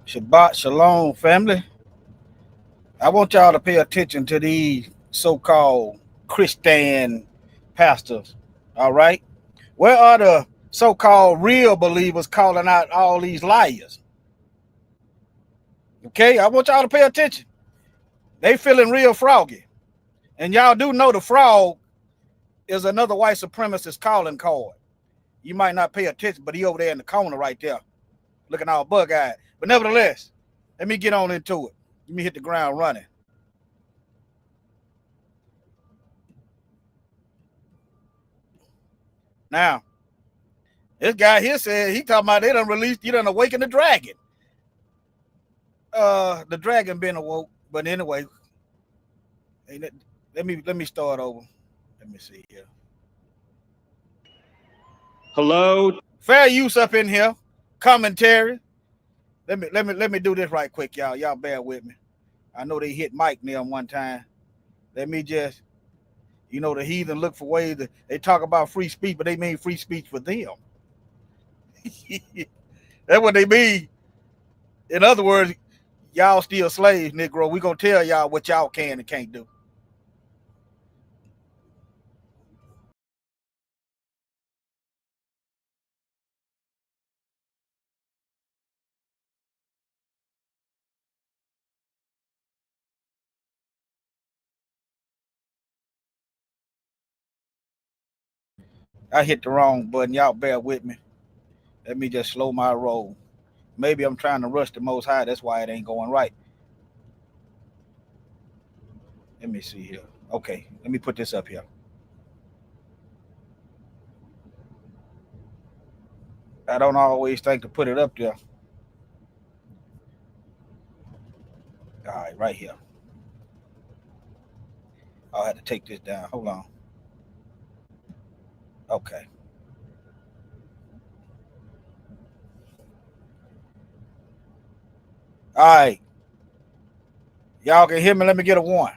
Shabbat Shalom, family. I want y'all to pay attention to these so-called Christian pastors, all right? Where are the so-called real believers calling out all these liars? Okay, I want y'all to pay attention. They feeling real froggy. And y'all do know the frog is another white supremacist calling card. You might not pay attention, but he over there in the corner right there, looking all bug-eyed. But nevertheless, let me get on into it. Let me hit the ground running. Now, this guy here said he talking about they done released, you done awakened the dragon. The dragon been awoke, but anyway, let me start over. Let me see here. Hello, fair use up in here. Commentary. Let me do this right quick, y'all. Y'all bear with me. I know they hit Mike near one time. Let me just, the heathen look for ways that they talk about free speech, but they mean free speech for them. That's what they mean. In other words, y'all still slaves, Negro. We gonna tell y'all what y'all can and can't do. I hit the wrong button. Y'all bear with me. Let me just slow my roll. Maybe I'm trying to rush the Most High. That's why it ain't going right. Let me see here. Okay, let me put this up here. I don't always think to put it up there. All right, right here. I'll have to take this down. Hold on. Okay. All right. Y'all can hear me. Let me get a 1.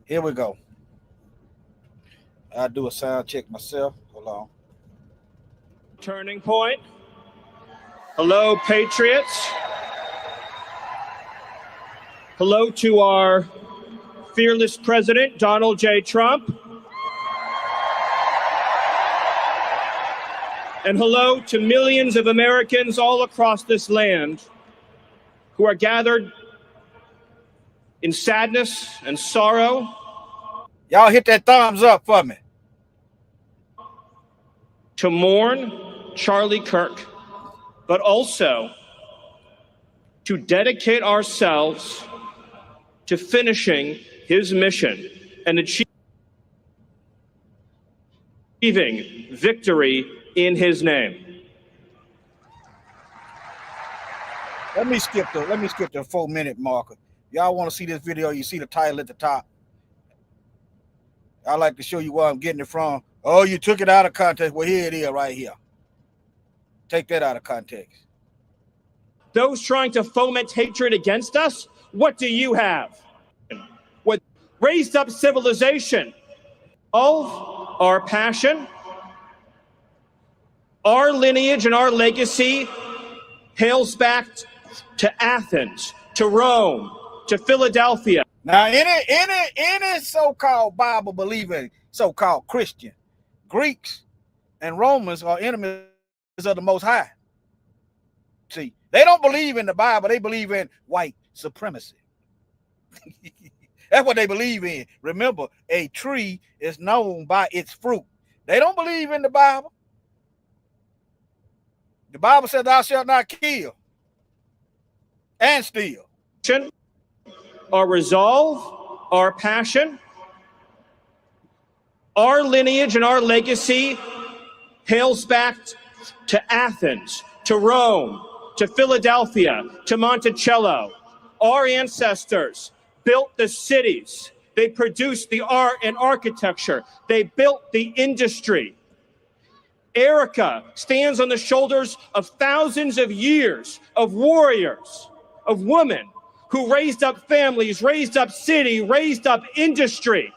Here we go. I'll do a sound check myself. Hold on. Turning Point. Hello, Patriots. Hello to our fearless president, Donald J. Trump. And hello to millions of Americans all across this land who are gathered in sadness and sorrow. Y'all hit that thumbs up for me. To mourn Charlie Kirk, but also to dedicate ourselves to finishing his mission and achieving victory in his name. Let me skip the 4-minute marker. Y'all want to see this video? You see the title at the top. I like to show you where I'm getting it from. Oh, you took it out of context. Well, here it is right here. Take that out of context. Those trying to foment hatred against us, what do you have? What raised up civilization? All our passion, our lineage and our legacy hails back to Athens, to Rome, to Philadelphia. Now, any so-called Bible believing so-called Christian, Greeks and Romans are enemies of the Most High. See, they don't believe in the Bible. They believe in white supremacy. That's what they believe in. Remember, a tree is known by its fruit. They don't believe in the Bible. The Bible says thou shalt not kill and steal. Our resolve, our passion, our lineage and our legacy hails back to Athens, to Rome, to Philadelphia, to Monticello. Our ancestors built the cities. They produced the art and architecture. They built the industry. Erica stands on the shoulders of thousands of years of warriors, of women who raised up families, raised up city, raised up industry,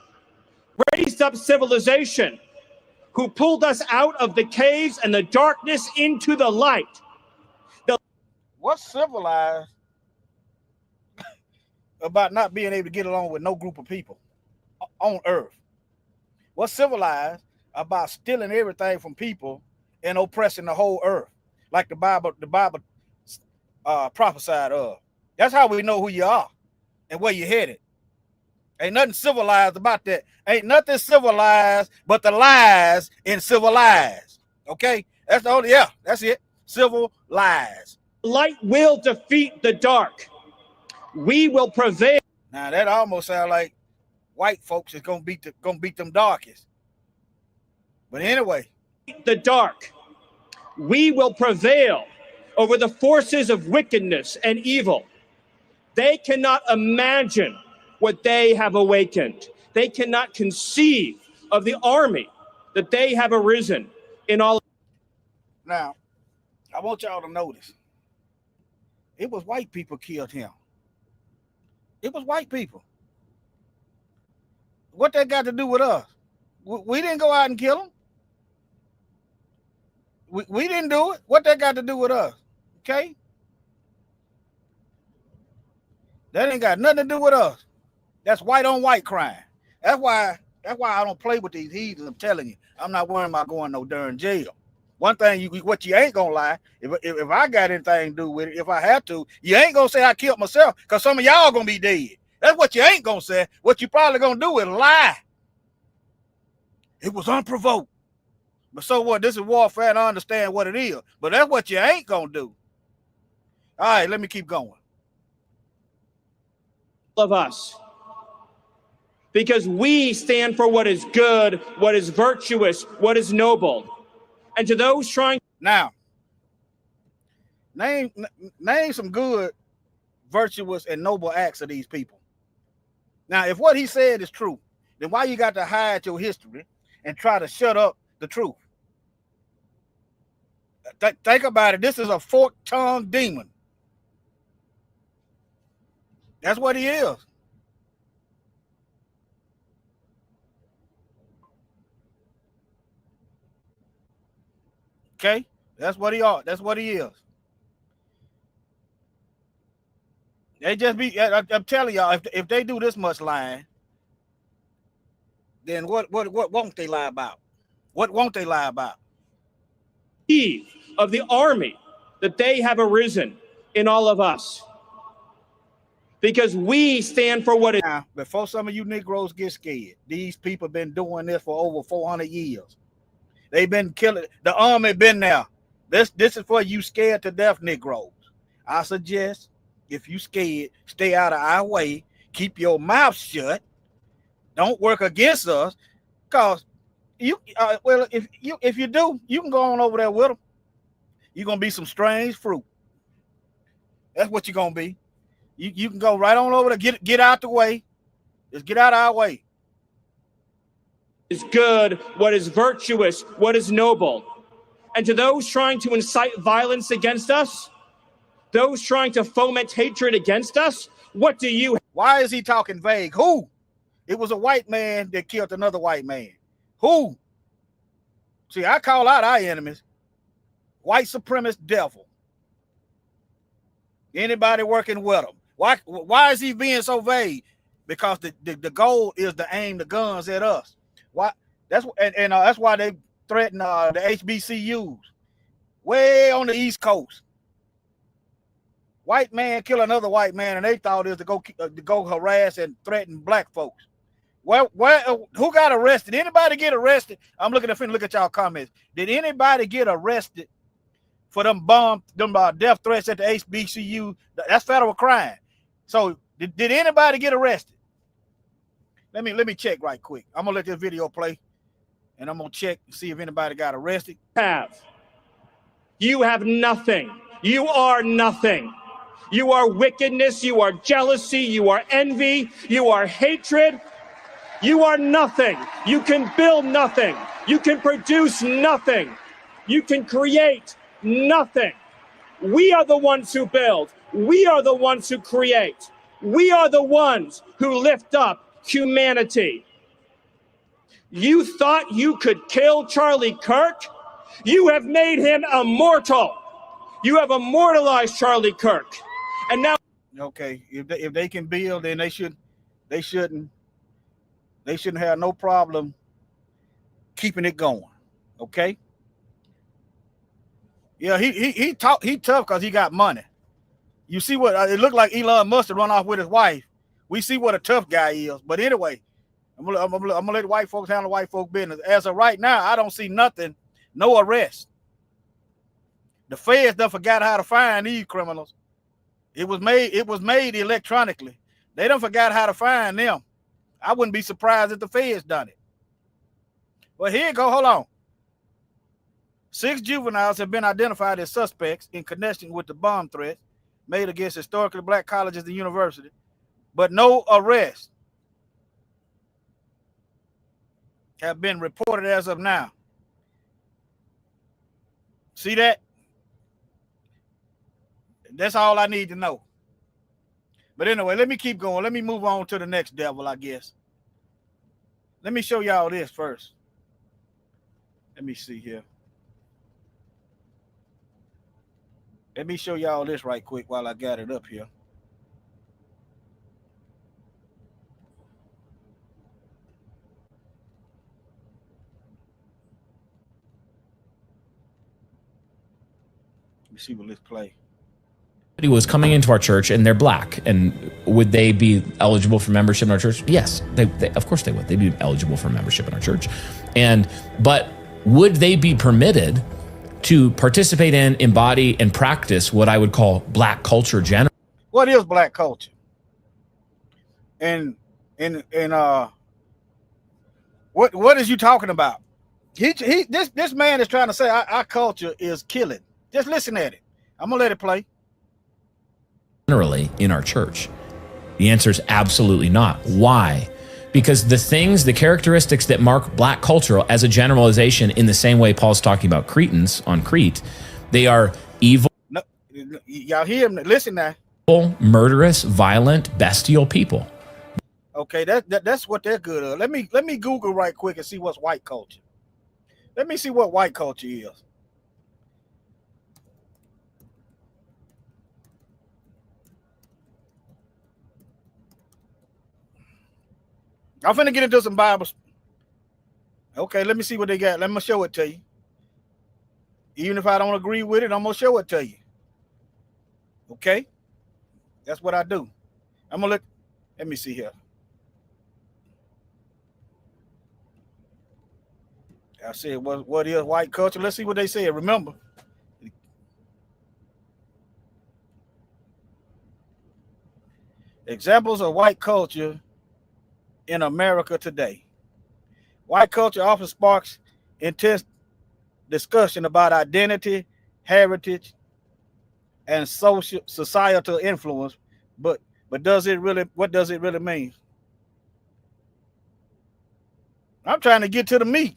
raised up civilization, who pulled us out of the caves and the darkness into the light. What's civilized about not being able to get along with no group of people on earth? What's civilized about stealing everything from people and oppressing the whole earth, like the Bible prophesied of? That's how we know who you are and where you're headed. Ain't nothing civilized about that. Ain't nothing civilized but the lies in civilized. Okay? That's the only, yeah, that's it. Civil lies. Light will defeat the dark. We will prevail. Now that almost sounds like white folks is gonna beat them darkies. But anyway, the dark. We will prevail over the forces of wickedness and evil. They cannot imagine what they have awakened. They cannot conceive of the army that they have arisen in all. Now, I want y'all to notice. It was white people killed him. It was white people. What that got to do with us? We didn't go out and kill him. We didn't do it. What that got to do with us? Okay? That ain't got nothing to do with us. That's white on white crime. That's why I don't play with these heathens. I'm telling you, I'm not worrying about going no darn jail. One thing, what you ain't gonna lie, if I got anything to do with it, if I have to, you ain't gonna say I killed myself, because some of y'all gonna be dead. That's what you ain't gonna say. What you probably gonna do is lie. It was unprovoked. But so what? This is warfare, and I understand what it is. But that's what you ain't gonna do. All right, let me keep going. Of us. Because we stand for what is good, what is virtuous, what is noble. And to those trying... Now, name some good, virtuous, and noble acts of these people. Now, if what he said is true, then why you got to hide your history and try to shut up the truth? Think about it. This is a forked-tongued demon. That's what he is. Okay? That's what he are. That's what he is. They just be, I'm telling y'all, if they do this much lying, then what won't they lie about? What won't they lie about? Of the army that they have arisen in all of us. Because we stand for what is... Now, before some of you Negroes get scared, these people have been doing this for over 400 years. They've been killing. The army been there. This is for you scared to death Negroes. I suggest, if you scared, stay out of our way. Keep your mouth shut. Don't work against us, cause you. Well, if you do, you can go on over there with them. You're gonna be some strange fruit. That's what you're gonna be. You can go right on over there. Get out the way. Just get out of our way. Is good, what is virtuous, what is noble. And to those trying to incite violence against us, those trying to foment hatred against us, what do you... Why is he talking vague? Who? It was a white man that killed another white man. Who? See, I call out our enemies. White supremacist devil. Anybody working with them. Why is he being so vague? Because the goal is to aim the guns at us. Why? That's why they threaten the HBCUs way on the East Coast. White man kill another white man, and they thought it was to go harass and threaten black folks. Who got arrested? Anybody get arrested? I'm looking at y'all comments. Did anybody get arrested for them death threats at the HBCU? That's federal crime. So did anybody get arrested? Let me check right quick. I'm gonna let this video play, and I'm gonna check and see if anybody got arrested. You have nothing. You are nothing. You are wickedness. You are jealousy. You are envy. You are hatred. You are nothing. You can build nothing. You can produce nothing. You can create nothing. We are the ones who build. We are the ones who create. We are the ones who lift up humanity. You thought you could kill Charlie Kirk? You have made him immortal. You have immortalized Charlie Kirk. And now, okay, if they can build, then they shouldn't have no problem keeping it going. Okay. Yeah, he tough because he got money. You see what it looked like Elon Musk to run off with his wife. We see what a tough guy is. But anyway, I'm gonna let white folks handle white folk business. As of right now, I don't see nothing, no arrest. The feds done forgot how to find these criminals. It was made electronically. They done forgot how to find them. I wouldn't be surprised if the feds done it. Well, here you go. Hold on. 6 juveniles have been identified as suspects in connection with the bomb threats made against historically black colleges and universities, but no arrests have been reported as of now. See that? That's all I need to know. But anyway, let me keep going. Let me move on to the next devil, I guess. Let me show y'all this first. Let me see here. Let me show y'all this right quick while I got it up here. Let me see what let's play. He was coming into our church and they're black, and would they be eligible for membership in our church? Yes, they of course they would. They'd be eligible for membership in our church. But would they be permitted to participate in, embody, and practice what I would call black culture generally? What is black culture? And what is you talking about? This man is trying to say our culture is killing. Just listen at it. I'm gonna let it play. Generally in our church? The answer is absolutely not. Why? Because the characteristics that mark black culture as a generalization, in the same way Paul's talking about Cretans on Crete, they are evil. No, y'all hear him? Listen now. Murderous, violent, bestial people. Okay, that's what they're good at. Let me Google right quick and see what's white culture. Let me see what white culture is. I'm finna get into some Bibles. Okay, let me see what they got. Let me show it to you. Even if I don't agree with it, I'm gonna show it to you. Okay, that's what I do. I'm gonna let me see here. I said, what is white culture? Let's see what they say. Remember, examples of white culture in America today. White culture often sparks intense discussion about identity, heritage, and societal influence. But what does it really mean? I'm trying to get to the meat.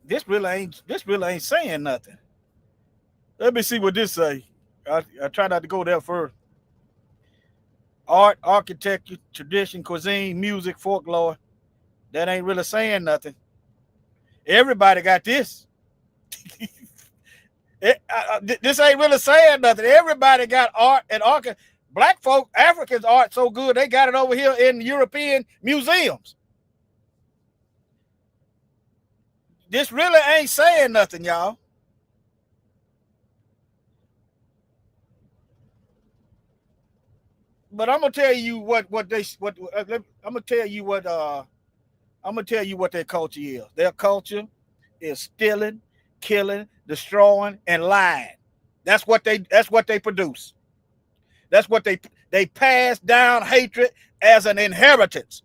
This really ain't saying nothing. Let me see what this say. I try not to go there first. Art, architecture, tradition, cuisine, music, folklore. That ain't really saying nothing. Everybody got this. This ain't really saying nothing. Everybody got art and architecture. Black folk, Africans art so good, they got it over here in European museums. This really ain't saying nothing, y'all. But I'm gonna tell you I'm gonna tell you what their culture is. Their culture is stealing, killing, destroying, and lying. That's what they produce. That's what they pass down hatred as an inheritance.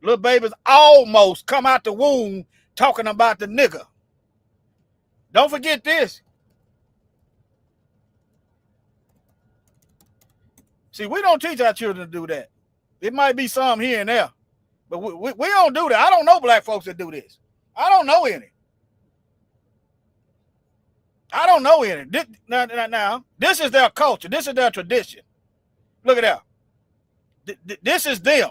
Little babies almost come out the womb talking about the nigger. Don't forget this. See, we don't teach our children to do that. It might be some here and there, but we don't do that. I don't know black folks that do this. I don't know any. I don't know any. Now, this is their culture. This is their tradition. Look at that. This is them.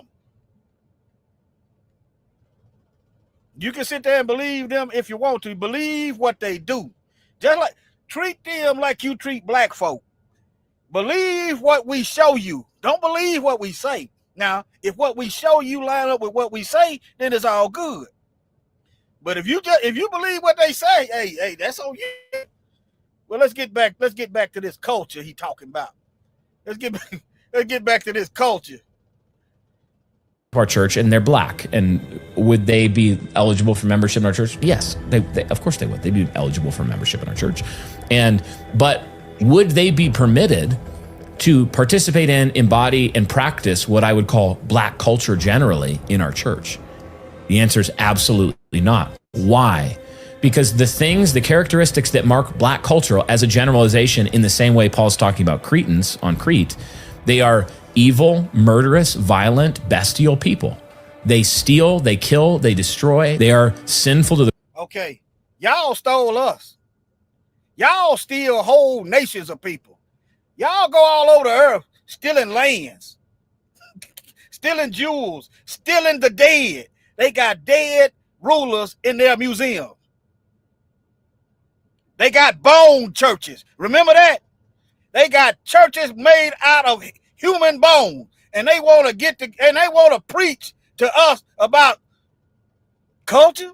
You can sit there and believe them if you want to. Believe what they do. Just like, treat them like you treat black folk. Believe what we show you. Don't believe what we say. Now, if what we show you line up with what we say, then it's all good. But if you believe what they say, hey, that's on you. Well, let's get back to this culture he talking about. Let's get back to this culture. Our church, and they're black, and would they be eligible for membership in our church? Yes, they of course they would. They'd be eligible for membership in our church, but would they be permitted to participate in, embody, and practice what I would call black culture generally in our church? The answer is absolutely not. Why? Because the characteristics that mark black culture as a generalization, in the same way Paul's talking about Cretans on Crete, they are evil, murderous, violent, bestial people. They steal, they kill, they destroy. They are sinful to the... Okay, y'all stole us. Y'all steal whole nations of people. Y'all go all over the earth stealing lands, stealing jewels, stealing the dead. They got dead rulers in their museum. They got bone churches. Remember that? They got churches made out of human bone, and they want to preach to us about culture.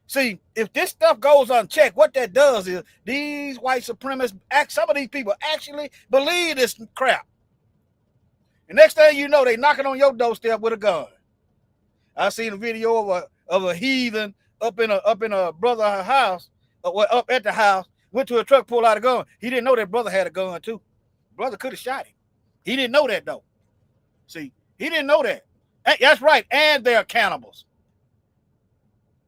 See, if this stuff goes unchecked, what that does is these white supremacists, some of these people actually believe this crap. The next thing you know, they knocking on your doorstep with a gun. I seen a video of a heathen up in a brother's house, up at the house, went to a truck, pulled out a gun. He didn't know that brother had a gun too. Brother could have shot him. He didn't know that though. See, he didn't know that. That's right, and they're cannibals.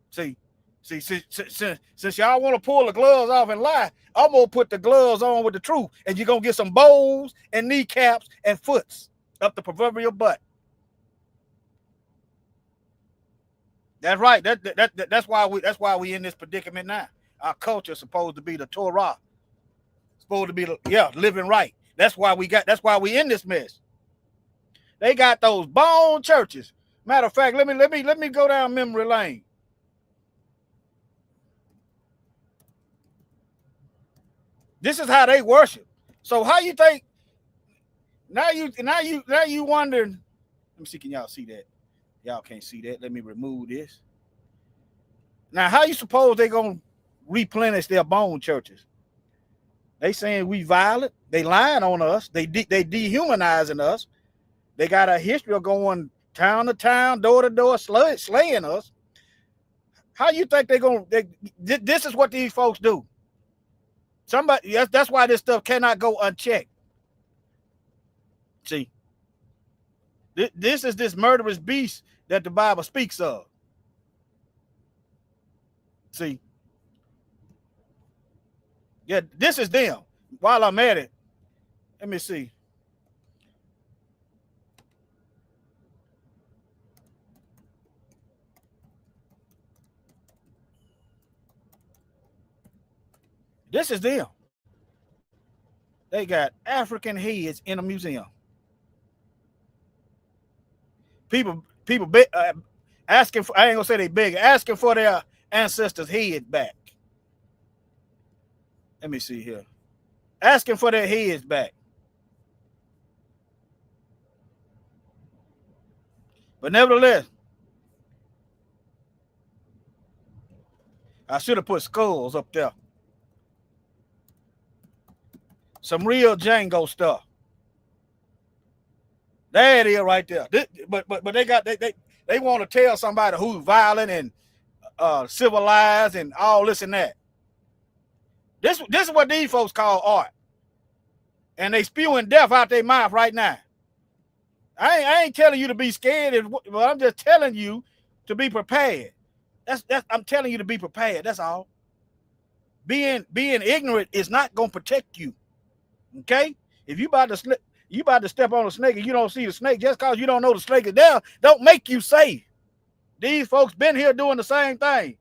See, since y'all want to pull the gloves off and lie, I'm gonna put the gloves on with the truth, and you're gonna get some bones and kneecaps and foots up the proverbial butt. That's right. That's why we in this predicament now. Our culture is supposed to be the Torah. Supposed to be living right. That's why we in this mess. They got those bone churches. Matter of fact, let me go down memory lane. This is how they worship. So how you think now you wondering? Let me see, can y'all see that? Y'all can't see that. Let me remove this. Now, how you suppose they gonna replenish their bone churches? They saying we violent. They lying on us. They dehumanizing us. They got a history of going town to town, door to door, slaying us. How you think this is what these folks do? That's why this stuff cannot go unchecked. See, this is this murderous beast that the Bible speaks of. See, yeah, this is them. While I'm at it, let me see. This is them. They got African heads in a museum. People asking for, I ain't gonna say they beg, asking for their ancestors' heads back. Let me see here. Asking for their heads back. But nevertheless, I should have put skulls up there. Some real Django stuff. There it is right there. But they want to tell somebody who's violent and civilized and all this and that. This is what these folks call art. And they spewing death out their mouth right now. I ain't telling you to be scared, but I'm just telling you to be prepared. I'm telling you to be prepared. That's all. Being ignorant is not gonna protect you. Okay? If you about to step on a snake and you don't see the snake, just because you don't know the snake is there, don't make you safe. These folks been here doing the same thing.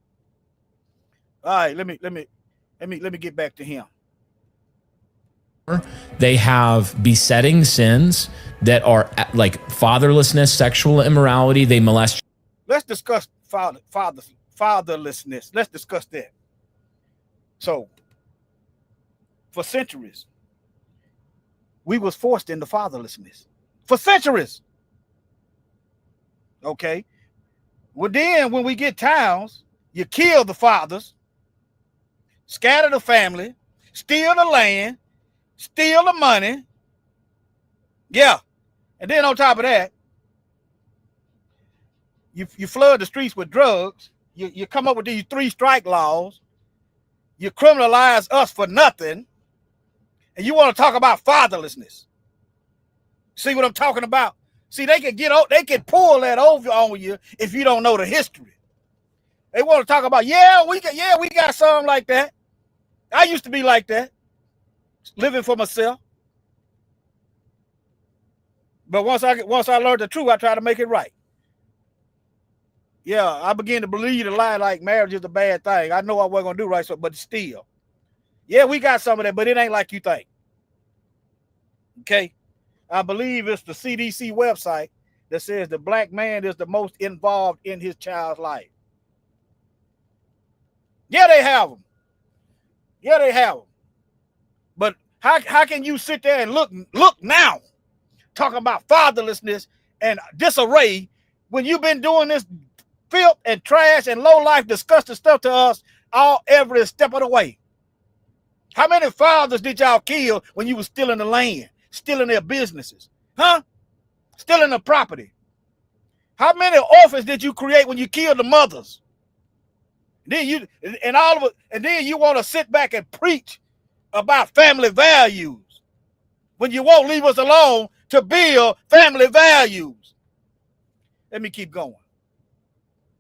All right, let me get back to him. They have besetting sins that are like fatherlessness, sexual immorality. They molest. Let's discuss fatherlessness. Let's discuss that. So, for centuries, we was forced into fatherlessness. For centuries. Okay. Well, then when we get towns, you kill the fathers, scatter the family, steal the land, steal the money. Yeah. And then on top of that, you flood the streets with drugs. You come up with these 3 strike laws. You criminalize us for nothing. And you want to talk about fatherlessness. See what I'm talking about? See, they can pull that over on you if you don't know the history. They want to talk about, we got something like that. I used to be like that, living for myself. But once I learned the truth, I try to make it right. Yeah, I began to believe the lie like marriage is a bad thing. I know I wasn't gonna do right, but still. Yeah, we got some of that, but it ain't like you think. Okay. I believe it's the CDC website that says the black man is the most involved in his child's life. Yeah, they have them. Yeah, they have them. But how can you sit there and look now, talking about fatherlessness and disarray when you've been doing this filth and trash and low life disgusting stuff to us every step of the way? How many fathers did y'all kill when you were stealing the land? Stealing their businesses, huh? Stealing the property. How many orphans did you create when you killed the mothers? Then you want to sit back and preach about family values when you won't leave us alone to build family values. Let me keep going.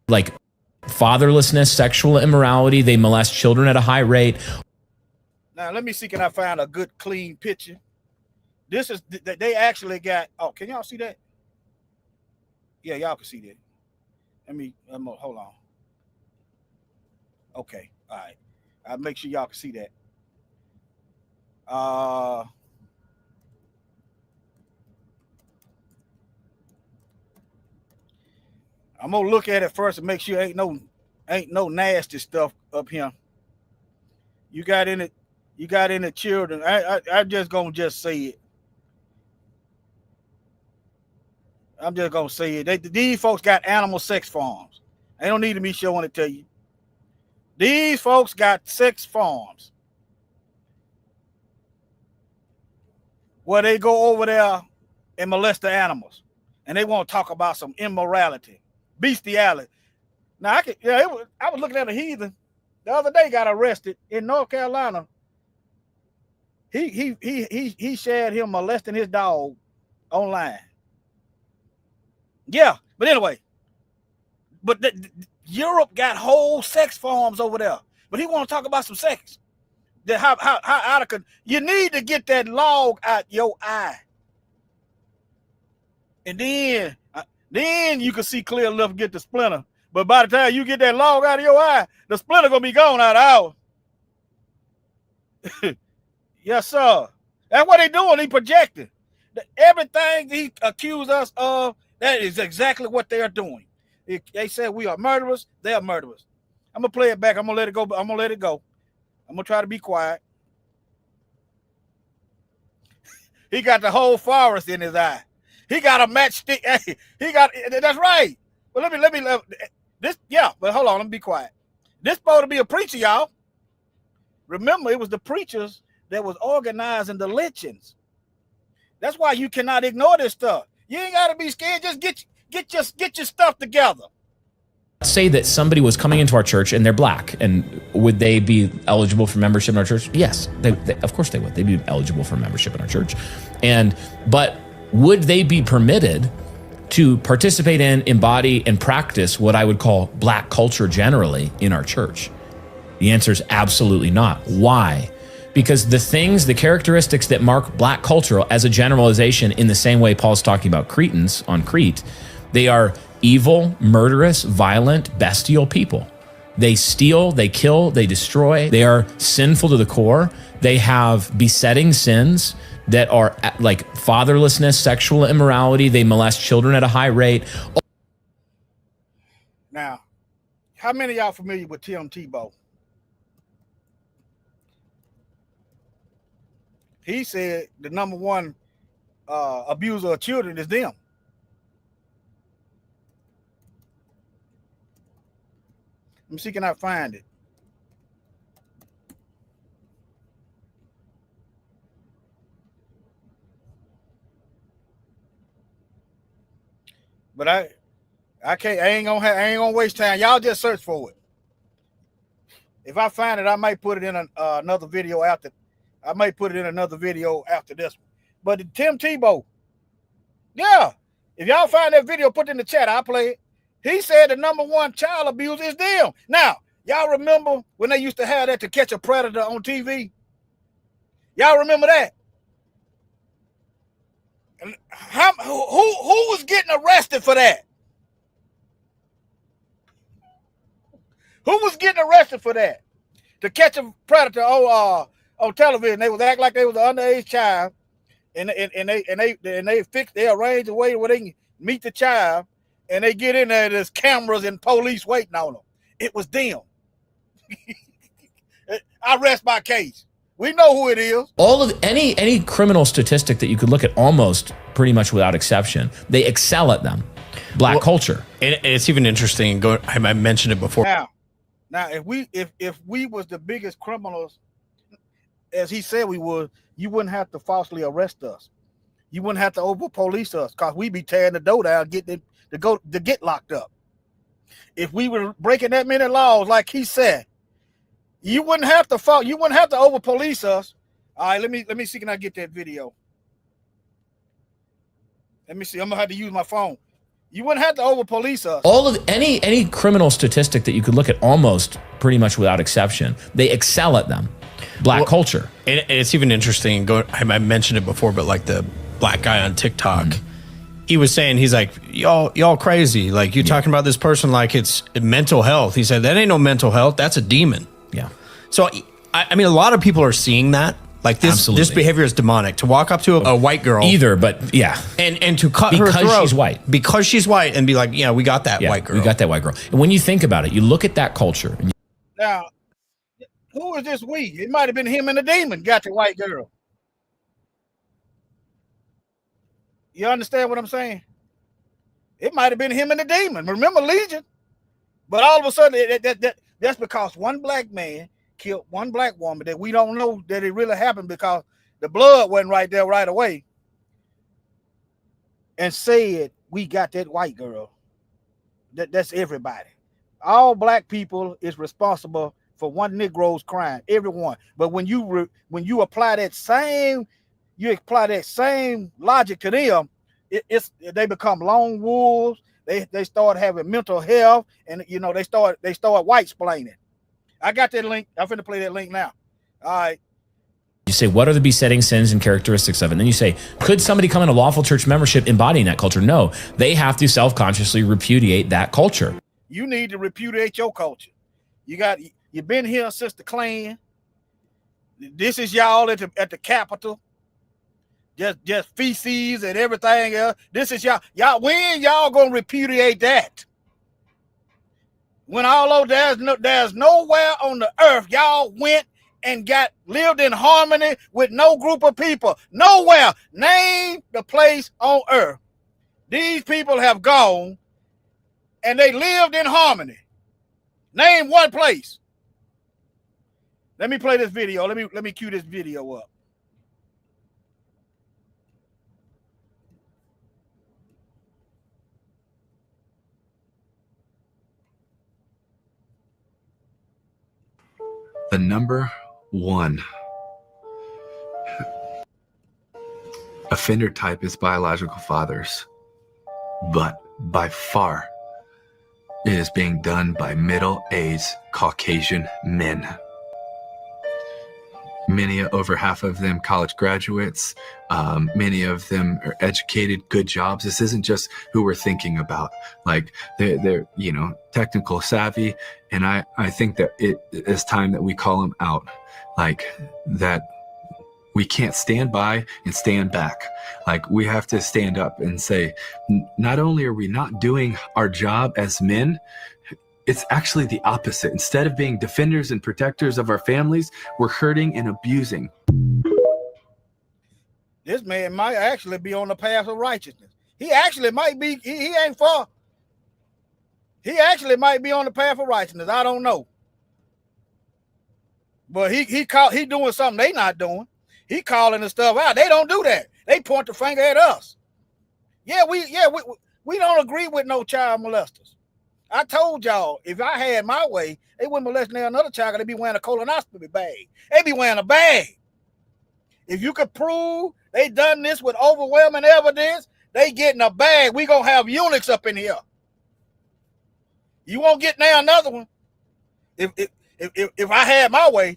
Like fatherlessness, sexual immorality. They molest children at a high rate. Now let me see, can I find a good clean picture? This is, they actually got, oh, can y'all see that? Yeah, y'all can see that. Hold on. Okay, all right. I'll make sure y'all can see that. I'm gonna look at it first and make sure ain't no nasty stuff up here. You got in the children. I just gonna say it. I'm just gonna say it. These folks got animal sex farms. They don't need me showing it to you. These folks got sex farms where they go over there and molest the animals, and they want to talk about some immorality, bestiality. Now I was looking at a heathen the other day, got arrested in North Carolina. He shared him molesting his dog online. Yeah, but anyway, Europe got whole sex farms over there, but he want to talk about some sex. How out of control. You need to get that log out your eye, and then you can see clear enough to get the splinter. But by the time you get that log out of your eye, the splinter gonna be gone out of hours. Yes, sir. That's what they doing. He projecting. Everything he accused us of, that is exactly what they are doing. They said we are murderers. They are murderers. I'm gonna play it back. I'm gonna let it go. I'm gonna let it go. I'm gonna try to be quiet. He got the whole forest in his eye. He got a matchstick. He got. That's right. But let me this. Yeah, but hold on. Let me be quiet. This supposed to be a preacher, y'all. Remember, it was the preachers that was organizing the lynchings. That's why you cannot ignore this stuff. You ain't gotta be scared. Just get your stuff together. Say that somebody was coming into our church and they're black, and would they be eligible for membership in our church? Yes, they of course they would. They'd be eligible for membership in our church. But would they be permitted to participate in, embody, and practice what I would call black culture generally in our church? The answer is absolutely not. Why? Because the characteristics that mark black culture as a generalization, in the same way Paul's talking about Cretans on Crete, they are evil, murderous, violent, bestial people. They steal, they kill, they destroy. They are sinful to the core. They have besetting sins that are like fatherlessness, sexual immorality. They molest children at a high rate. Now, how many of y'all familiar with Tim Tebow? He said the number one abuser of children is them. Let me see, can I find it? But I ain't gonna waste time. Y'all just search for it. If I find it, I might put it in another video after. I might put it in another video after this one. But Tim Tebow, yeah. If y'all find that video, put it in the chat. I'll play it. He said the number one child abuser is them. Now, y'all remember when they used to have that To Catch a Predator on TV? Y'all remember that? And who was getting arrested for that? Who was getting arrested for that? To Catch a Predator on television. They was act like they was an underage child, and they arrange a way where they can meet the child, and they get in there. There's cameras and police waiting on them. It was them. I rest my case. We know who it is. All of any criminal statistic that you could look at, almost pretty much without exception, they excel at them. Black culture, and it's even interesting. I mentioned it before. Now, if we was the biggest criminals, as he said we would, you wouldn't have to falsely arrest us. You wouldn't have to over police us, because we'd be tearing the door down, getting to get locked up. If we were breaking that many laws, like he said, you wouldn't have to You wouldn't have to over police us. All right, let me see. Can I get that video? Let me see. I'm gonna have to use my phone. You wouldn't have to over police us. All of any criminal statistic that you could look at, almost pretty much without exception, they excel at them. Black culture, and it's even interesting. I mentioned it before, but like the black guy on TikTok, he was saying, he's like, y'all crazy. Like, you talking about this person like it's mental health. He said that ain't no mental health. That's a demon. Yeah. So I mean, a lot of people are seeing that. Like this behavior is demonic. To walk up to a white girl, but yeah, and to cut her throat because she's white, and be like, yeah, we got that white girl. We got that white girl. And when you think about it, you look at that culture. Now, who is this we? It might have been him and the demon got the white girl. You understand what I'm saying? It might have been him and the demon. Remember Legion? But all of a sudden, that's because one black man killed one black woman that we don't know that it really happened, because the blood wasn't right there right away, and said, we got that white girl. That's everybody. All black people is responsible for one Negro's crime, everyone. But when you apply that same logic to them, they become lone wolves. They start having mental health, and they start white splaining. I got that link. I'm finna play that link now. All right. You say, what are the besetting sins and characteristics of it? And then you say, could somebody come into lawful church membership embodying that culture? No, they have to self-consciously repudiate that culture. You need to repudiate your culture. You've been here since the Klan. This is y'all at the Capitol. Just feces and everything else. This is y'all. When y'all gonna repudiate that? When although there's nowhere on the earth y'all went and lived in harmony with no group of people. Nowhere. Name the place on earth. These people have gone and they lived in harmony. Name one place. Let me play this video. Let me cue this video up. The number one offender type is biological fathers, but by far it is being done by middle-aged Caucasian men. over half of them college graduates. Many of them are educated, good jobs. This isn't just who we're thinking about. Like they're technical savvy. And I think that it is time that we call them out, like that. We can't stand by and stand back. Like we have to stand up and say, not only are we not doing our job as men, it's actually the opposite. Instead of being defenders and protectors of our families, we're hurting and abusing. This man might actually be on the path of righteousness. He actually might be, he ain't far. He actually might be on the path of righteousness. I don't know. But he doing something they not doing. He calling the stuff out. They don't do that. They point the finger at us. We don't agree with no child molesters. I told y'all, if I had my way, they wouldn't molest another child. They'd be wearing a colonoscopy bag. They'd be wearing a bag. If you could prove they done this with overwhelming evidence, they getting a bag. We gonna have eunuchs up in here. You won't get now another one. If I had my way.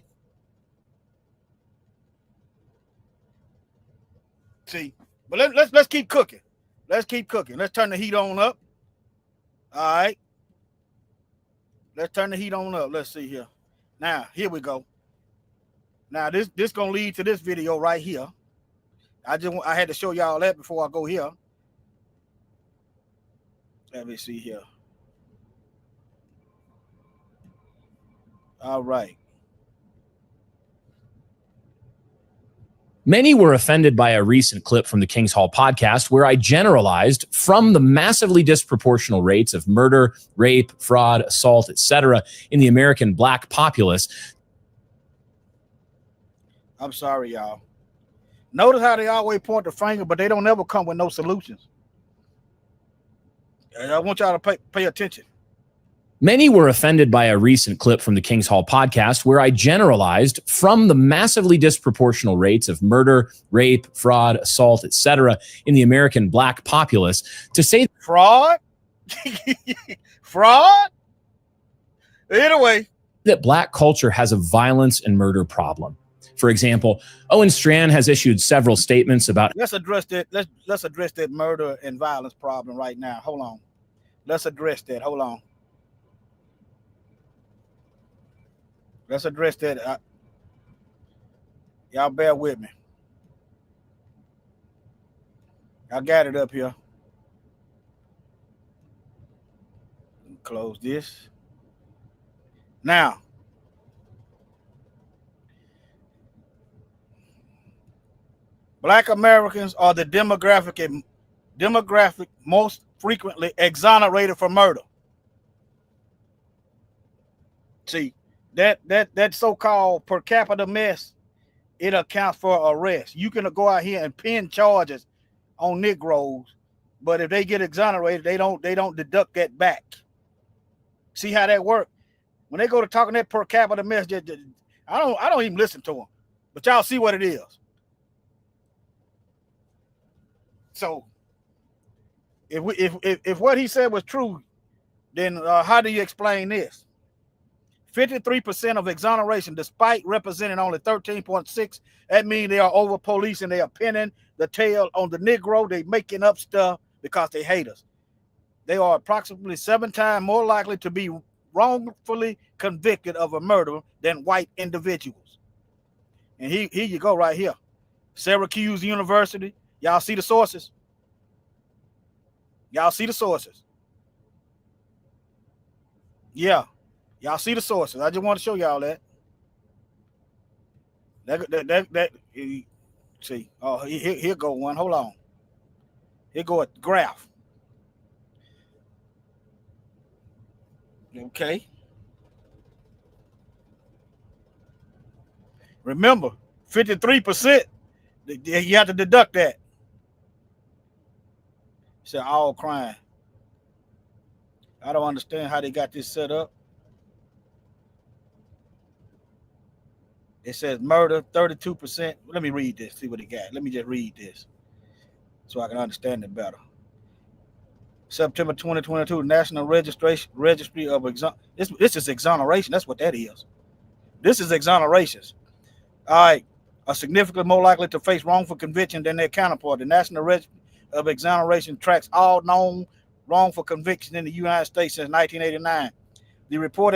See, but let's keep cooking. Let's keep cooking. Let's turn the heat on up. All right. Let's turn the heat on up. Let's see here. Now, here we go. Now, this gonna lead to this video right here. I had to show y'all that before I go here. Let me see here. All right. Many were offended by a recent clip from the King's Hall podcast where I generalized from the massively disproportional rates of murder, rape, fraud, assault, etc. in the American black populace. I'm sorry, y'all. Notice how they always point the finger, but they don't ever come with no solutions. I want y'all to pay attention. Many were offended by a recent clip from the King's Hall podcast where I generalized from the massively disproportional rates of murder, rape, fraud, assault, etc. in the American black populace to say fraud, fraud. Anyway, that black culture has a violence and murder problem. For example, Owen Strachan has issued several statements about. Let's address that. Let's address that murder and violence problem right now. Hold on. Let's address that. Hold on. Let's address that. Y'all bear with me. I got it up here. Close this. Now, Black Americans are the demographic most frequently exonerated for murder. See, that so-called per capita mess, it accounts for arrest. You can go out here and pin charges on Negroes, but if they get exonerated, they don't deduct that back. See how that works? When they go to talking that per capita mess, I don't even listen to them. But y'all see what it is. So if what he said was true, then how do you explain this? 53% of exoneration, despite representing only 13.6%, that means they are over policing, they are pinning the tail on the Negro, they making up stuff because they hate us. They are approximately 7 times more likely to be wrongfully convicted of a murder than white individuals. And here you go right here. Syracuse University. Y'all see the sources? Y'all see the sources? Yeah. Y'all see the sources. I just want to show y'all that. See. Oh, here go one. Hold on. Here go a graph. Okay. Remember, 53%, you have to deduct that. It's all crime. I don't understand how they got this set up. It says murder, 32%. Let me read this, see what it got. Let me just read this so I can understand it better. September 2022, National Registry of This is exoneration. That's what that is. This is exonerations. All right, are significantly more likely to face wrongful conviction than their counterpart. The National Register of Exoneration tracks all known wrongful convictions in the United States since 1989. The report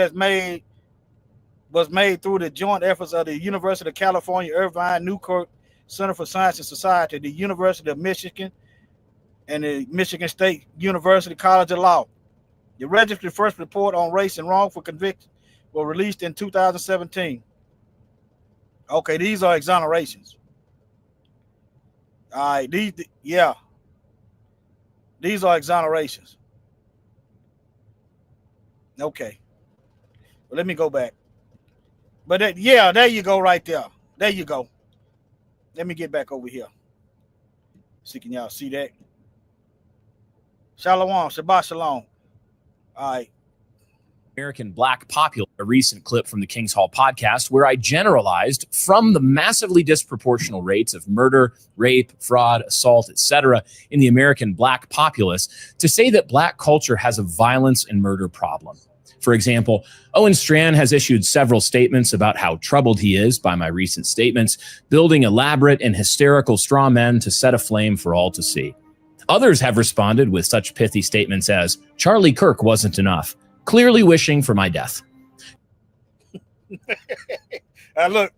was made through the joint efforts of the University of California, Irvine Newkirk Center for Science and Society, the University of Michigan, and the Michigan State University College of Law. The registry first report on race and wrongful conviction was released in 2017. Okay, these are exonerations. All right, these are exonerations. Okay, well, let me go back. But there you go, right there. There you go. Let me get back over here. See, can y'all see that? Shalom, Shabbat Shalom. All right. American Black Popular, a recent clip from the King's Hall podcast where I generalized from the massively disproportional rates of murder, rape, fraud, assault, etc. in the American Black populace to say that Black culture has a violence and murder problem. For example, Owen Strachan has issued several statements about how troubled he is by my recent statements, building elaborate and hysterical straw men to set aflame for all to see. Others have responded with such pithy statements as, Charlie Kirk wasn't enough, clearly wishing for my death. Hey, look,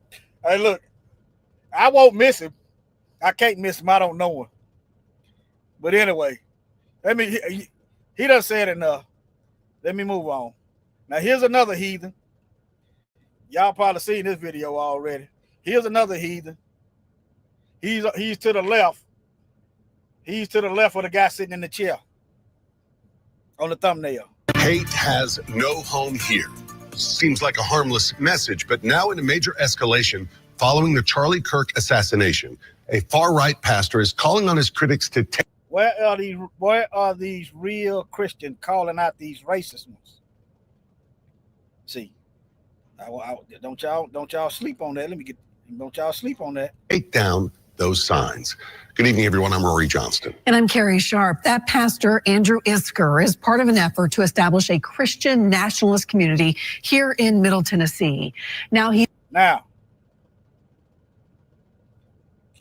I won't miss him. I can't miss him. I don't know him. But anyway, he done said enough. Let me move on. Now, here's another heathen. Y'all probably seen this video already. Here's another heathen. He's to the left. He's to the left of the guy sitting in the chair on the thumbnail. Hate has no home here. Seems like a harmless message, but now in a major escalation following the Charlie Kirk assassination, a far-right pastor is calling on his critics to take. Where are these real Christians calling out these racist ones? See, don't y'all sleep on that. Don't y'all sleep on that. Take down those signs. Good evening, everyone. I'm Rory Johnston. And I'm Carrie Sharp. That pastor, Andrew Isker, is part of an effort to establish a Christian nationalist community here in Middle Tennessee. Now,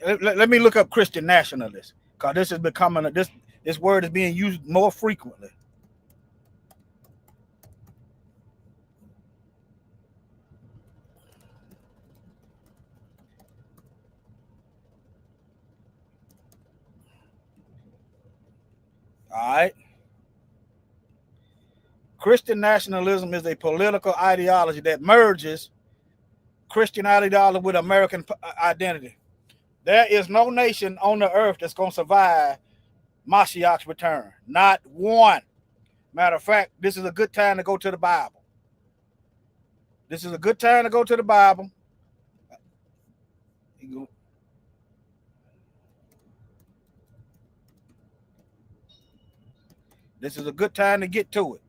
let me look up Christian nationalist, because this is becoming this word is being used more frequently. All right. Christian nationalism is a political ideology that merges Christian ideology with American identity. There is no nation on the earth that's going to survive Mashiach's return. Not one. Matter of fact, this is a good time to go to the Bible. This is a good time to go to the Bible. This is a good time to get to it.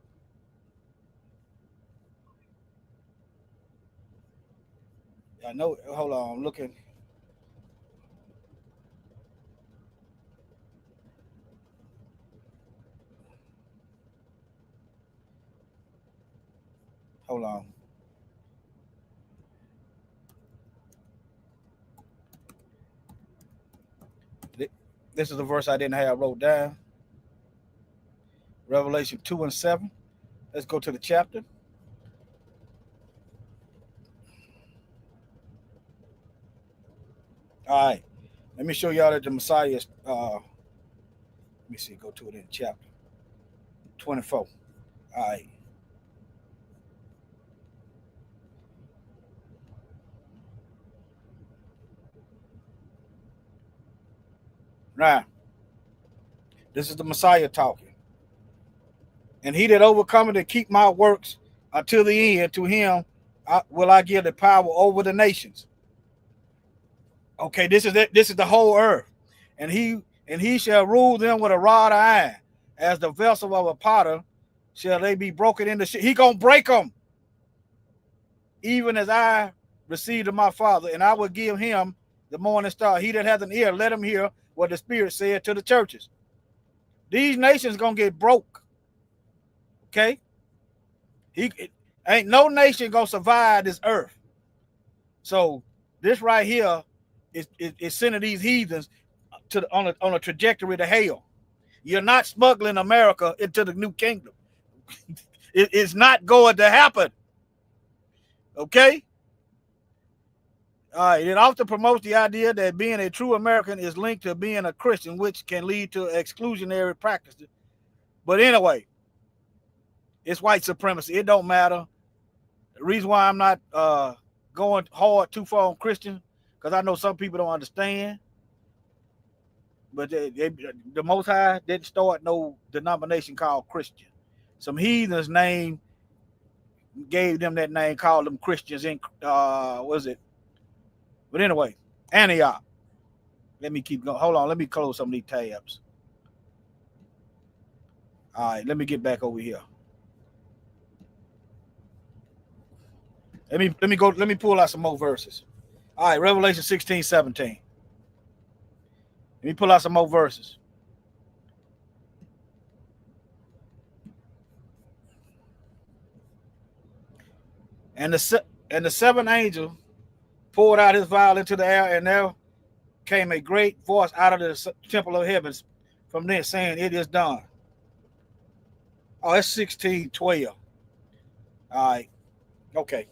I know. Hold on. I'm looking. Hold on. This is the verse I didn't have wrote down. Revelation 2:7. Let's go to the chapter. All right. Let me show y'all that the Messiah is, let me see, go to it in chapter 24. All right. Right. This is the Messiah talking. And he that overcometh and keep my works until the end, to him will I give the power over the nations. Okay, this is it. This is the whole earth. And he shall rule them with a rod of iron, as the vessel of a potter shall they be broken into shit. He gonna break them, even as I received of my Father, and I will give him the morning star. He that hath an ear, let him hear what the Spirit said to the churches. These nations gonna get broke. Okay, ain't no nation gonna survive this earth. So This right here is sending these heathens on a trajectory to hell. You're not smuggling America into the new kingdom. It's not going to happen. Okay? All right. It often promotes the idea that being a true American is linked to being a Christian, which can lead to exclusionary practices. But anyway, it's white supremacy. It don't matter. The reason why I'm not going hard too far on Christian, because I know some people don't understand. But the Most High didn't start no denomination called Christian. Some heathens gave them that name, called them Christians in what is it? But anyway, Antioch. Let me keep going. Hold on, let me close some of these tabs. All right, let me get back over here. Let me pull out some more verses. All right, Revelation 16:17. Let me pull out some more verses. And the seventh angel poured out his vial into the air, and there came a great voice out of the temple of heavens from there, saying, "It is done." Oh, it's 16:12. All right. Okay.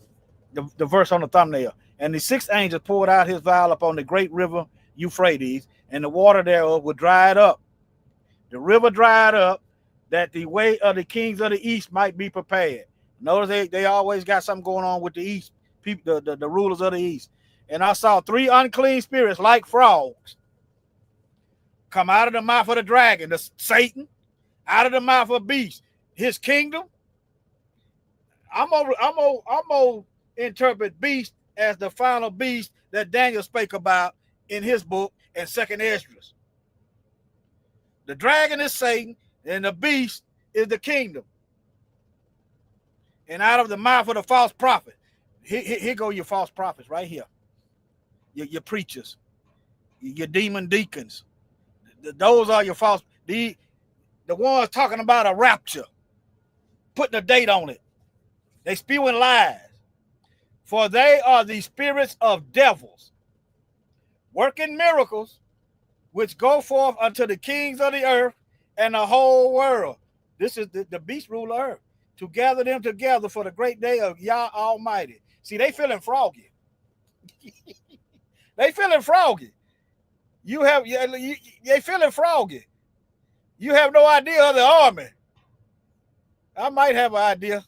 The verse on the thumbnail. And the sixth angel poured out his vial upon the great river Euphrates, and the water thereof was dried up. The river dried up, that the way of the kings of the east might be prepared. Notice they always got something going on with the east, people, the rulers of the east. And I saw three unclean spirits like frogs come out of the mouth of the dragon, the Satan, out of the mouth of a beast, his kingdom. I'm gonna interpret beast as the final beast that Daniel spake about in his book in 2nd Esdras. The dragon is Satan, and the beast is the kingdom. And out of the mouth of the false prophet, here go your false prophets right here. Your preachers, your demon deacons. Those are your false, the ones talking about a rapture, putting a date on it. They spewing lies. For they are the spirits of devils, working miracles, which go forth unto the kings of the earth and the whole world. This is the beast rule of earth, to gather them together for the great day of Yah Almighty. See, they feeling froggy. They feeling froggy. They feeling froggy. You have no idea of the army. I might have an idea.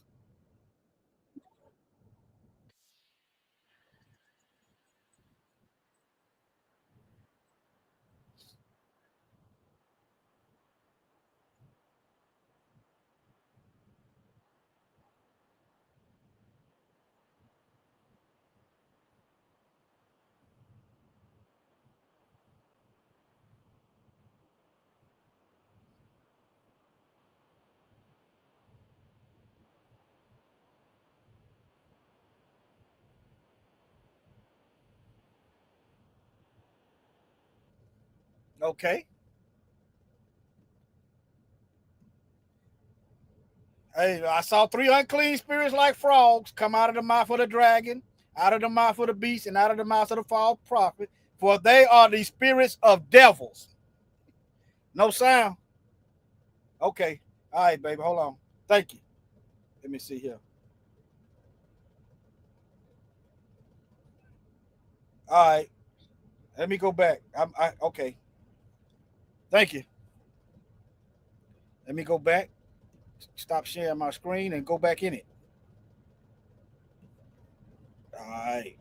Okay. Hey, I saw three unclean spirits like frogs come out of the mouth of the dragon, out of the mouth of the beast, and out of the mouth of the false prophet, for they are the spirits of devils. No sound. Okay. All right, baby. Hold on. Thank you. Let me see here. All right. Let me go back. Okay. Thank you. Let me go back. Stop sharing my screen and go back in it. All right.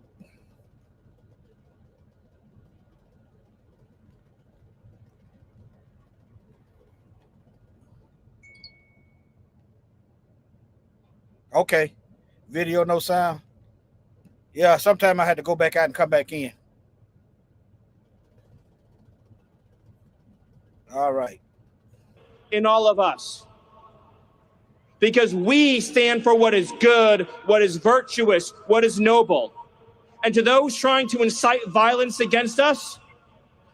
Okay. Video, no sound. Yeah, sometime I had to go back out and come back in. All right. In all of us. Because we stand for what is good, what is virtuous, what is noble. And to those trying to incite violence against us,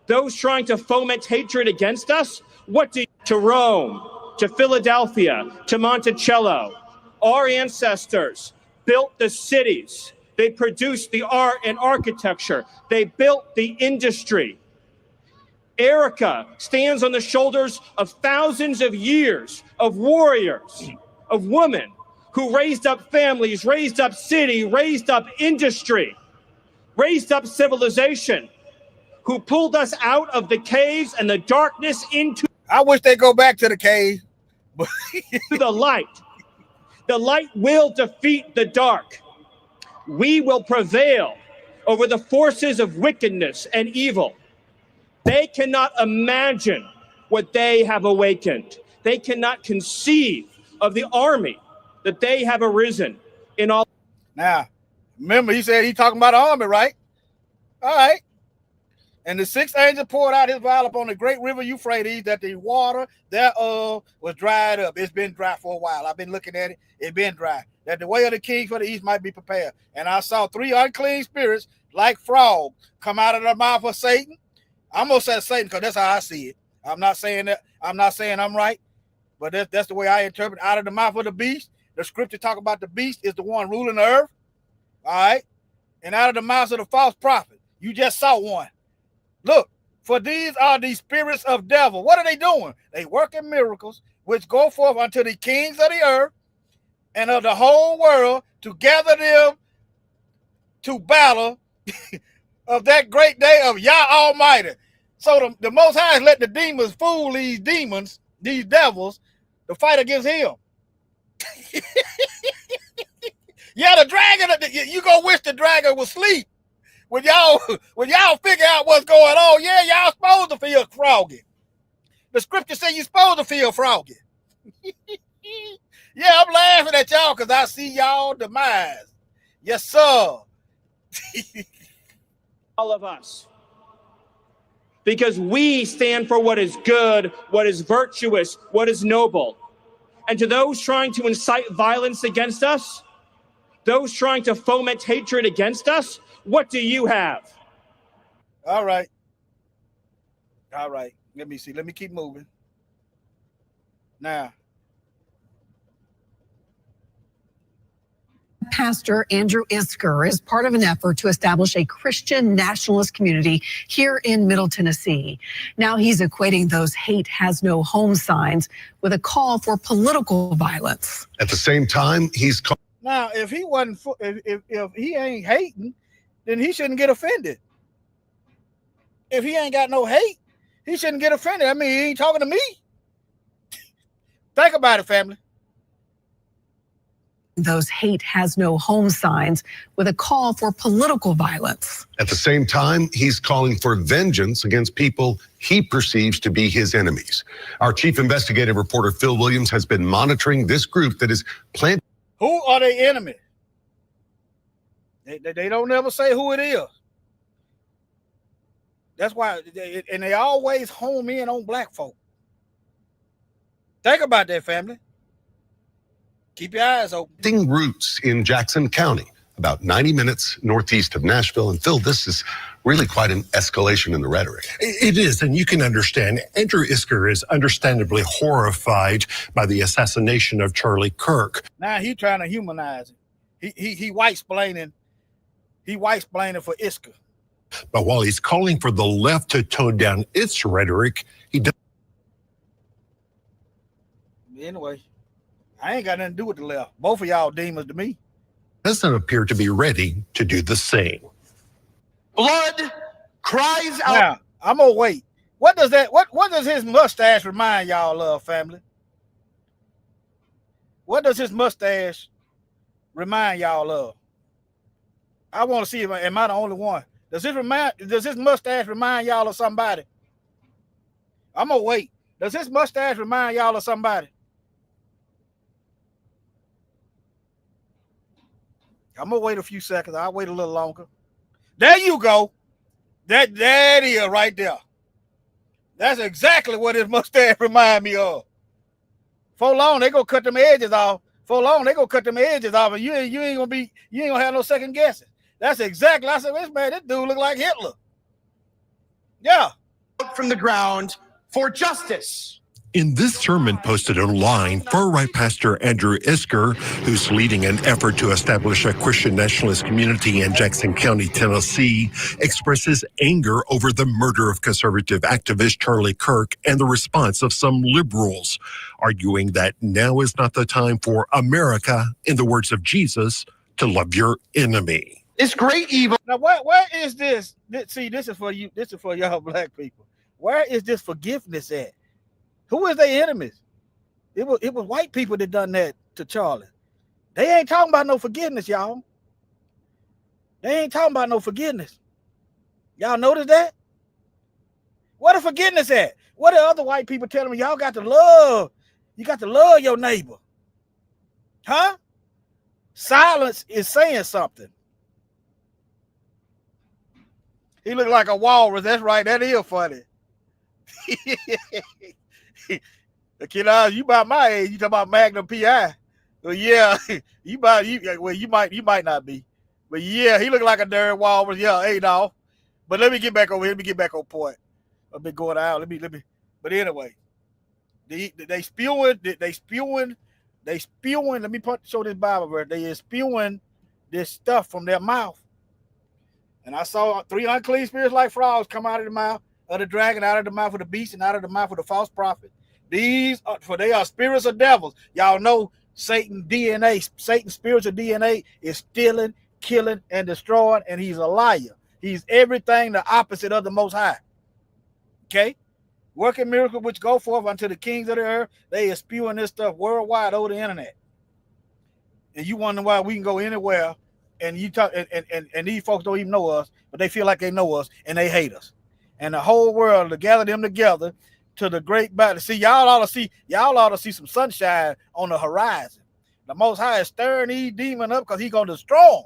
those trying to foment hatred against us, to Rome, to Philadelphia, to Monticello, our ancestors built the cities They produced the art and architecture. They built the industry. Erica stands on the shoulders of thousands of years of warriors, of women who raised up families, raised up city, raised up industry, raised up civilization, who pulled us out of the caves and the darkness into I wish they go back to the cave. the light. The light will defeat the dark. We will prevail over the forces of wickedness and evil. They cannot imagine what they have awakened. They cannot conceive of the army that they have arisen in all. Now, remember, he said he talking about the army, right? All right. And the sixth angel poured out his vial upon the great river Euphrates, that the water thereof was dried up. It's been dry for a while. I've been looking at it. It's been dry. That the way of the king for the east might be prepared. And I saw 3 unclean spirits like frogs come out of the mouth of Satan. I'm gonna say Satan because that's how I see it. I'm not saying that. I'm not saying I'm right, but that's the way I interpret. Out of the mouth of the beast. The scripture talk about the beast is the one ruling the earth. All right. And out of the mouth of the false prophet. You just saw one. Look, for these are the spirits of devil. What are they doing? They working miracles, which go forth unto the kings of the earth and of the whole world to gather them to battle of that great day of Yah Almighty. So the Most High has let the demons fool these demons, these devils, to fight against him. Yeah, the dragon, you gonna wish the dragon was asleep. When y'all figure out what's going on, yeah, y'all supposed to feel froggy. The scripture says you're supposed to feel froggy. Yeah, I'm laughing at y'all because I see y'all demise. Yes, sir. All of us. Because we stand for what is good, what is virtuous, what is noble. And to those trying to incite violence against us, those trying to foment hatred against us, what do you have? All right. All right. Let me see. Let me keep moving. Now. Pastor Andrew Isker is part of an effort to establish a Christian nationalist community here in Middle Tennessee. Now he's equating those hate has no home signs with a call for political violence. At the same time, he's Now, if he wasn't, if he ain't hating, then he shouldn't get offended. If he ain't got no hate, he shouldn't get offended. I mean, he ain't talking to me. Think about it, family. Those hate has no home signs with a call for political violence. At the same time, he's calling for vengeance against people he perceives to be his enemies. Our chief investigative reporter, Phil Williams, has been monitoring this group that is planning. Who are they enemies? They don't ever say who it is. That's why, and they always home in on black folk. Think about that, family. Keep your eyes open. Roots in Jackson County, about 90 minutes northeast of Nashville. And Phil, this is really quite an escalation in the rhetoric. It is, and you can understand. Andrew Isker is understandably horrified by the assassination of Charlie Kirk. Now he's trying to humanize it. He white-splaining. He white-splaining for Isker. But while he's calling for the left to tone down its rhetoric, he does. Anyway, I ain't got nothing to do with the left. Both of y'all demons to me. Doesn't appear to be ready to do the same. Blood cries out. Now, I'm gonna wait. What does that? What does his mustache remind y'all of, family? What does his mustache remind y'all of? I want to see if am I the only one. Does his mustache remind y'all of somebody? I'm gonna wait. Does his mustache remind y'all of somebody? I'm gonna wait a few seconds. I'll wait a little longer. There you go. That is right there. That's exactly what his mustache remind me of. For long, they gonna cut them edges off. For long, they gonna cut them edges off, and you ain't gonna have no second guessing. That's exactly. I said, this dude look like Hitler. Yeah. From the ground for justice. In this sermon posted online, far-right pastor Andrew Isker, who's leading an effort to establish a Christian nationalist community in Jackson County, Tennessee, expresses anger over the murder of conservative activist Charlie Kirk and the response of some liberals, arguing that now is not the time for America, in the words of Jesus, to love your enemy. This great evil. Now, where is this? See, this is for you. This is for y'all black people. Where is this forgiveness at? Who is their enemies? It was white people that done that to Charlie. They ain't talking about no forgiveness, y'all. They ain't talking about no forgiveness. Y'all notice that? Where the forgiveness at? What are other white people telling me? Y'all got to love. You got to love your neighbor. Huh? Silence is saying something. He looked like a walrus. That's right. That is funny. The kid, you about my age. You talking about Magnum PI? Well, yeah, you might not be, but yeah, he looked like a darn walrus. Yeah, hey, no. But let me get back over here. Let me get back on point. I've been going out. Let me. But anyway, they spewing. Let me show this Bible verse. They is spewing this stuff from their mouth. And I saw 3 unclean spirits like frogs come out of the mouth of the dragon, out of the mouth of the beast, and out of the mouth of the false prophet. They are spirits of devils. Y'all know Satan's DNA, Satan's spiritual DNA is stealing, killing, and destroying, and he's a liar. He's everything the opposite of the Most High. Okay? Working miracles which go forth unto the kings of the earth. They are spewing this stuff worldwide over the internet. And you wonder why we can go anywhere and you talk and these folks don't even know us, but they feel like they know us and they hate us. And the whole world to gather them together to the great battle. See, y'all ought to see some sunshine on the horizon. The Most High is stirring these demons up because he's gonna destroy them.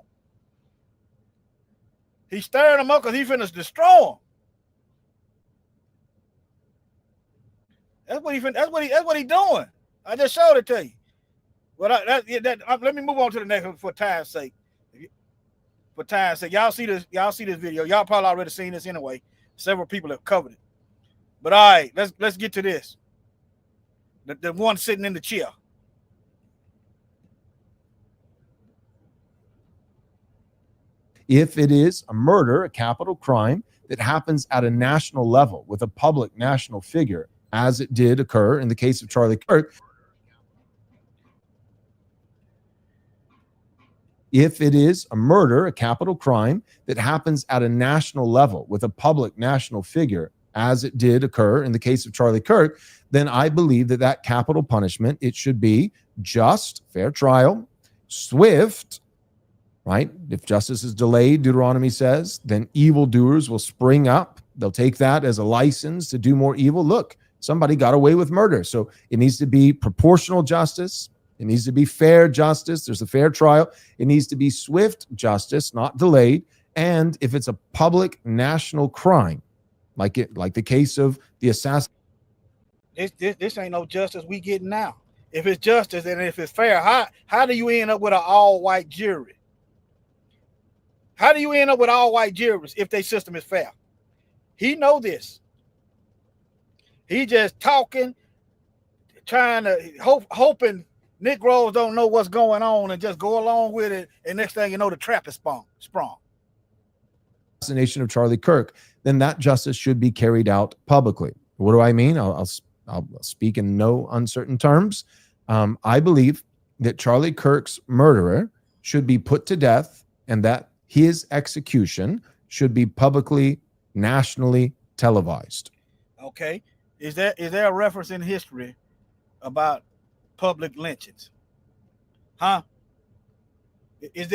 He's stirring them up because he's finna destroy them. That's what he's doing. I just showed it to you. Well, let me move on to the next one for time's sake. For time's sake, y'all see this video. Y'all probably already seen this anyway. Several people have covered it. But all right, let's get to this. The one sitting in the chair. If it is a murder, a capital crime that happens at a national level with a public national figure, as it did occur in the case of Charlie Kirk. If it is a murder, a capital crime that happens at a national level with a public national figure, as it did occur in the case of Charlie Kirk, then I believe that capital punishment, it should be just, fair trial, swift, right? If justice is delayed, Deuteronomy says, then evildoers will spring up. They'll take that as a license to do more evil. Look, somebody got away with murder. So it needs to be proportional justice. It needs to be fair justice. There's a fair trial. It needs to be swift justice, not delayed. And if it's a public national crime, like the case of the assassin. This ain't no justice we getting now. If it's justice and if it's fair, how do you end up with an all-white jury? How do you end up with all-white juries if their system is fair? He know this. He just talking, trying to hoping Negroes don't know what's going on and just go along with it. And next thing you know, the trap is sprung. Assassination of Charlie Kirk, then that justice should be carried out publicly. What do I mean? I'll speak in no uncertain terms. I believe that Charlie Kirk's murderer should be put to death and that his execution should be publicly, nationally televised. Okay. Is there a reference in history about public lynchings? Huh? Is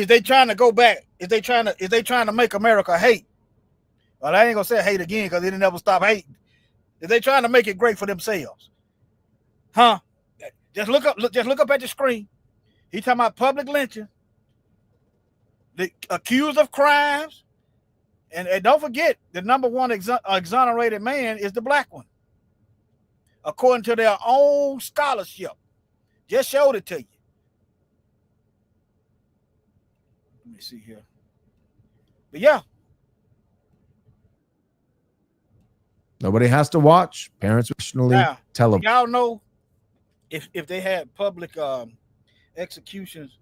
they trying to go back? Is they trying to make America hate? Well, I ain't gonna say hate again because they didn't ever stop hating. Is they trying to make it great for themselves? Huh? Just look up at the screen. He talking about public lynching, the accused of crimes, and don't forget the number one exonerated man is the black one, according to their own scholarship. Just showed it to you. Let me see here. But yeah. Nobody has to watch. Parents rationally Now, tell them. y'all know if they had public executions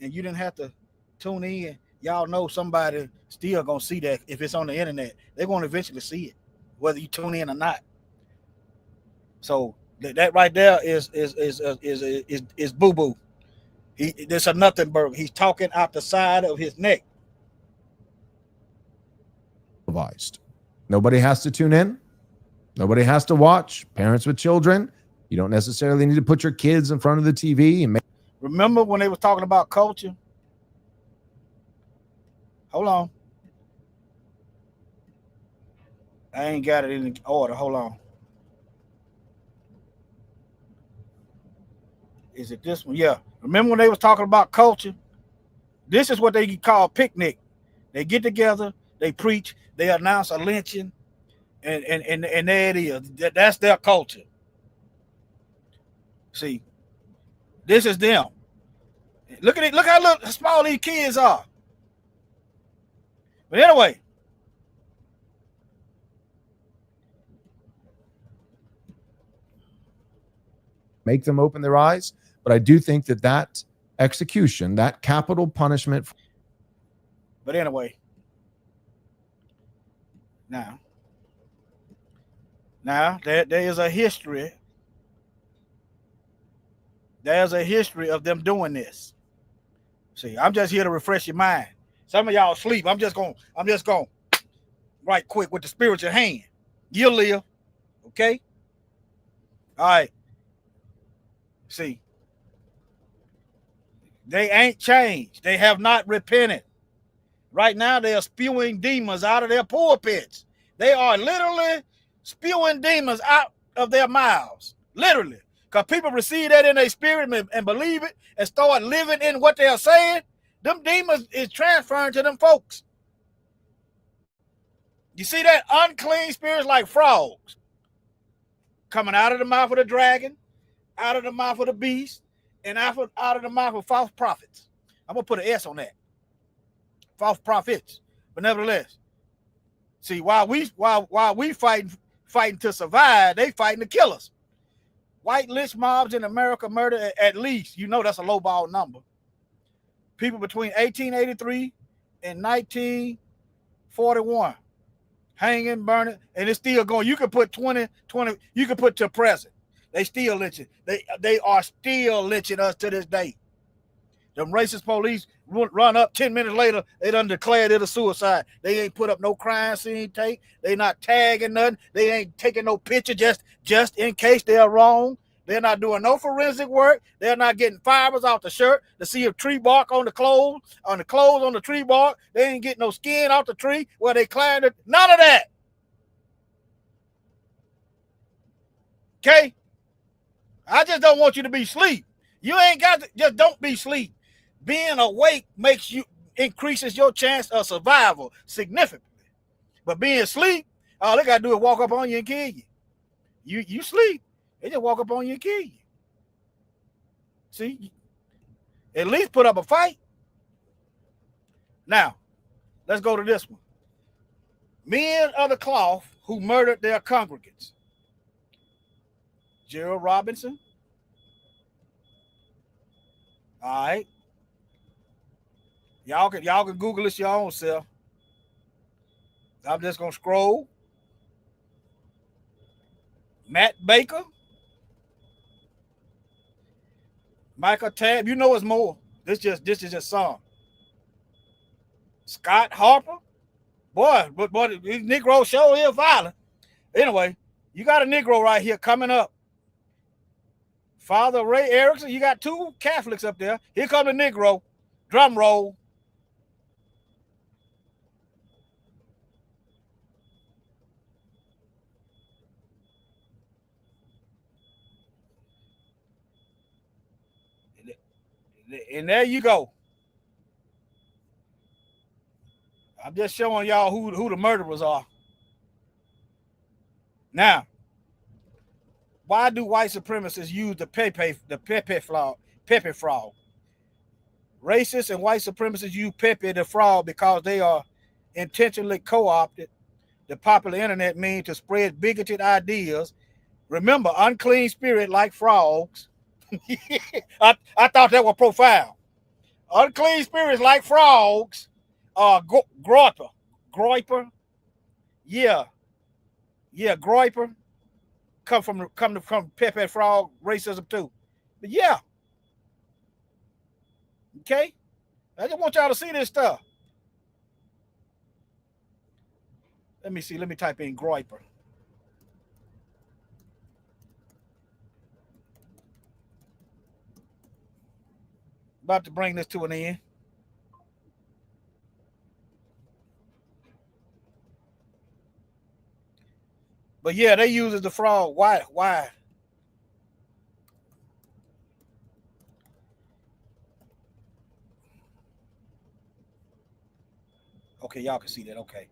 and you didn't have to tune in, y'all know somebody still gonna see that. If it's on the internet, they're gonna eventually see it, whether you tune in or not. So that right there is boo boo. There's a nothing burger. He's talking out the side of his neck. Televised. Nobody has to tune in. Nobody has to watch. Parents with children, you don't necessarily need to put your kids in front of the TV and make. Remember when they was talking about culture? Hold on. I ain't got it in order. Hold on. Is it this one? Yeah. Remember when they was talking about culture? This is what they call picnic. They get together, they preach, they announce a lynching, and there it is. That's their culture. See, this is them. Look at it. Look how small these kids are. But anyway, make them open their eyes. But I do think that execution, that capital punishment. But anyway, now there is a history. There's a history of them doing this. See, I'm just here to refresh your mind. Some of y'all sleep. I'm just going right quick with the spiritual hand. You'll live. Okay? All right. See, they ain't changed. They have not repented. Right now, they are spewing demons out of their pulpits. They are literally spewing demons out of their mouths. Literally. Because people receive that in their spirit and believe it and start living in what they are saying. Them demons is transferring to them folks. You see that? Unclean spirits like frogs coming out of the mouth of the dragon, out of the mouth of the beast, and out of the mouth of false prophets. I'm going to put an S on that. False prophets. But nevertheless, see, while we fighting to survive, they fighting to kill us. White lynch mobs in America murder at least, you know that's a lowball number. People between 1883 and 1941. Hanging, burning, and it's still going. You can put 20, you can put to present. They still lynching. They are still lynching us to this day. Them racist police run up 10 minutes later, they done declared it a suicide. They ain't put up no crime scene tape. They not tagging nothing. They ain't taking no picture just in case they're wrong. They're not doing no forensic work. They're not getting fibers off the shirt to see if tree bark on the clothes on the tree bark. They ain't getting no skin off the tree where they climbed it. None of that. Okay? I just don't want you to be asleep. You ain't got to, just don't be asleep. Being awake increases your chance of survival significantly. But being asleep, all they got to do is walk up on you and kill you. You sleep. They just walk up on you and kill you. See? At least put up a fight. Now, let's go to this one. Men of the cloth who murdered their congregants. Gerald Robinson. All right. Y'all can Google this your own self. I'm just gonna scroll. Matt Baker. Michael Tabb. You know it's more. This is just some. Scott Harper. Boy, but these Negroes sure is violent. Anyway, you got a Negro right here coming up. Father Ray Erickson. You got two Catholics up there. Here come the Negro. Drum roll. And there you go. I'm just showing y'all who the murderers are. Now, why do white supremacists use the Pepe frog? Racists and white supremacists use Pepe the frog because they are intentionally co-opted the popular internet mean to spread bigoted ideas. Remember, unclean spirit like frogs. I thought that was profound. Unclean spirits like frogs. Groiper. Yeah, groiper. Come from Pepe frog racism too. But yeah. Okay? I just want y'all to see this stuff. Let me see. Let me type in groiper. About to bring this to an end. But yeah, they use the frog. Why? Okay, y'all can see that. Okay.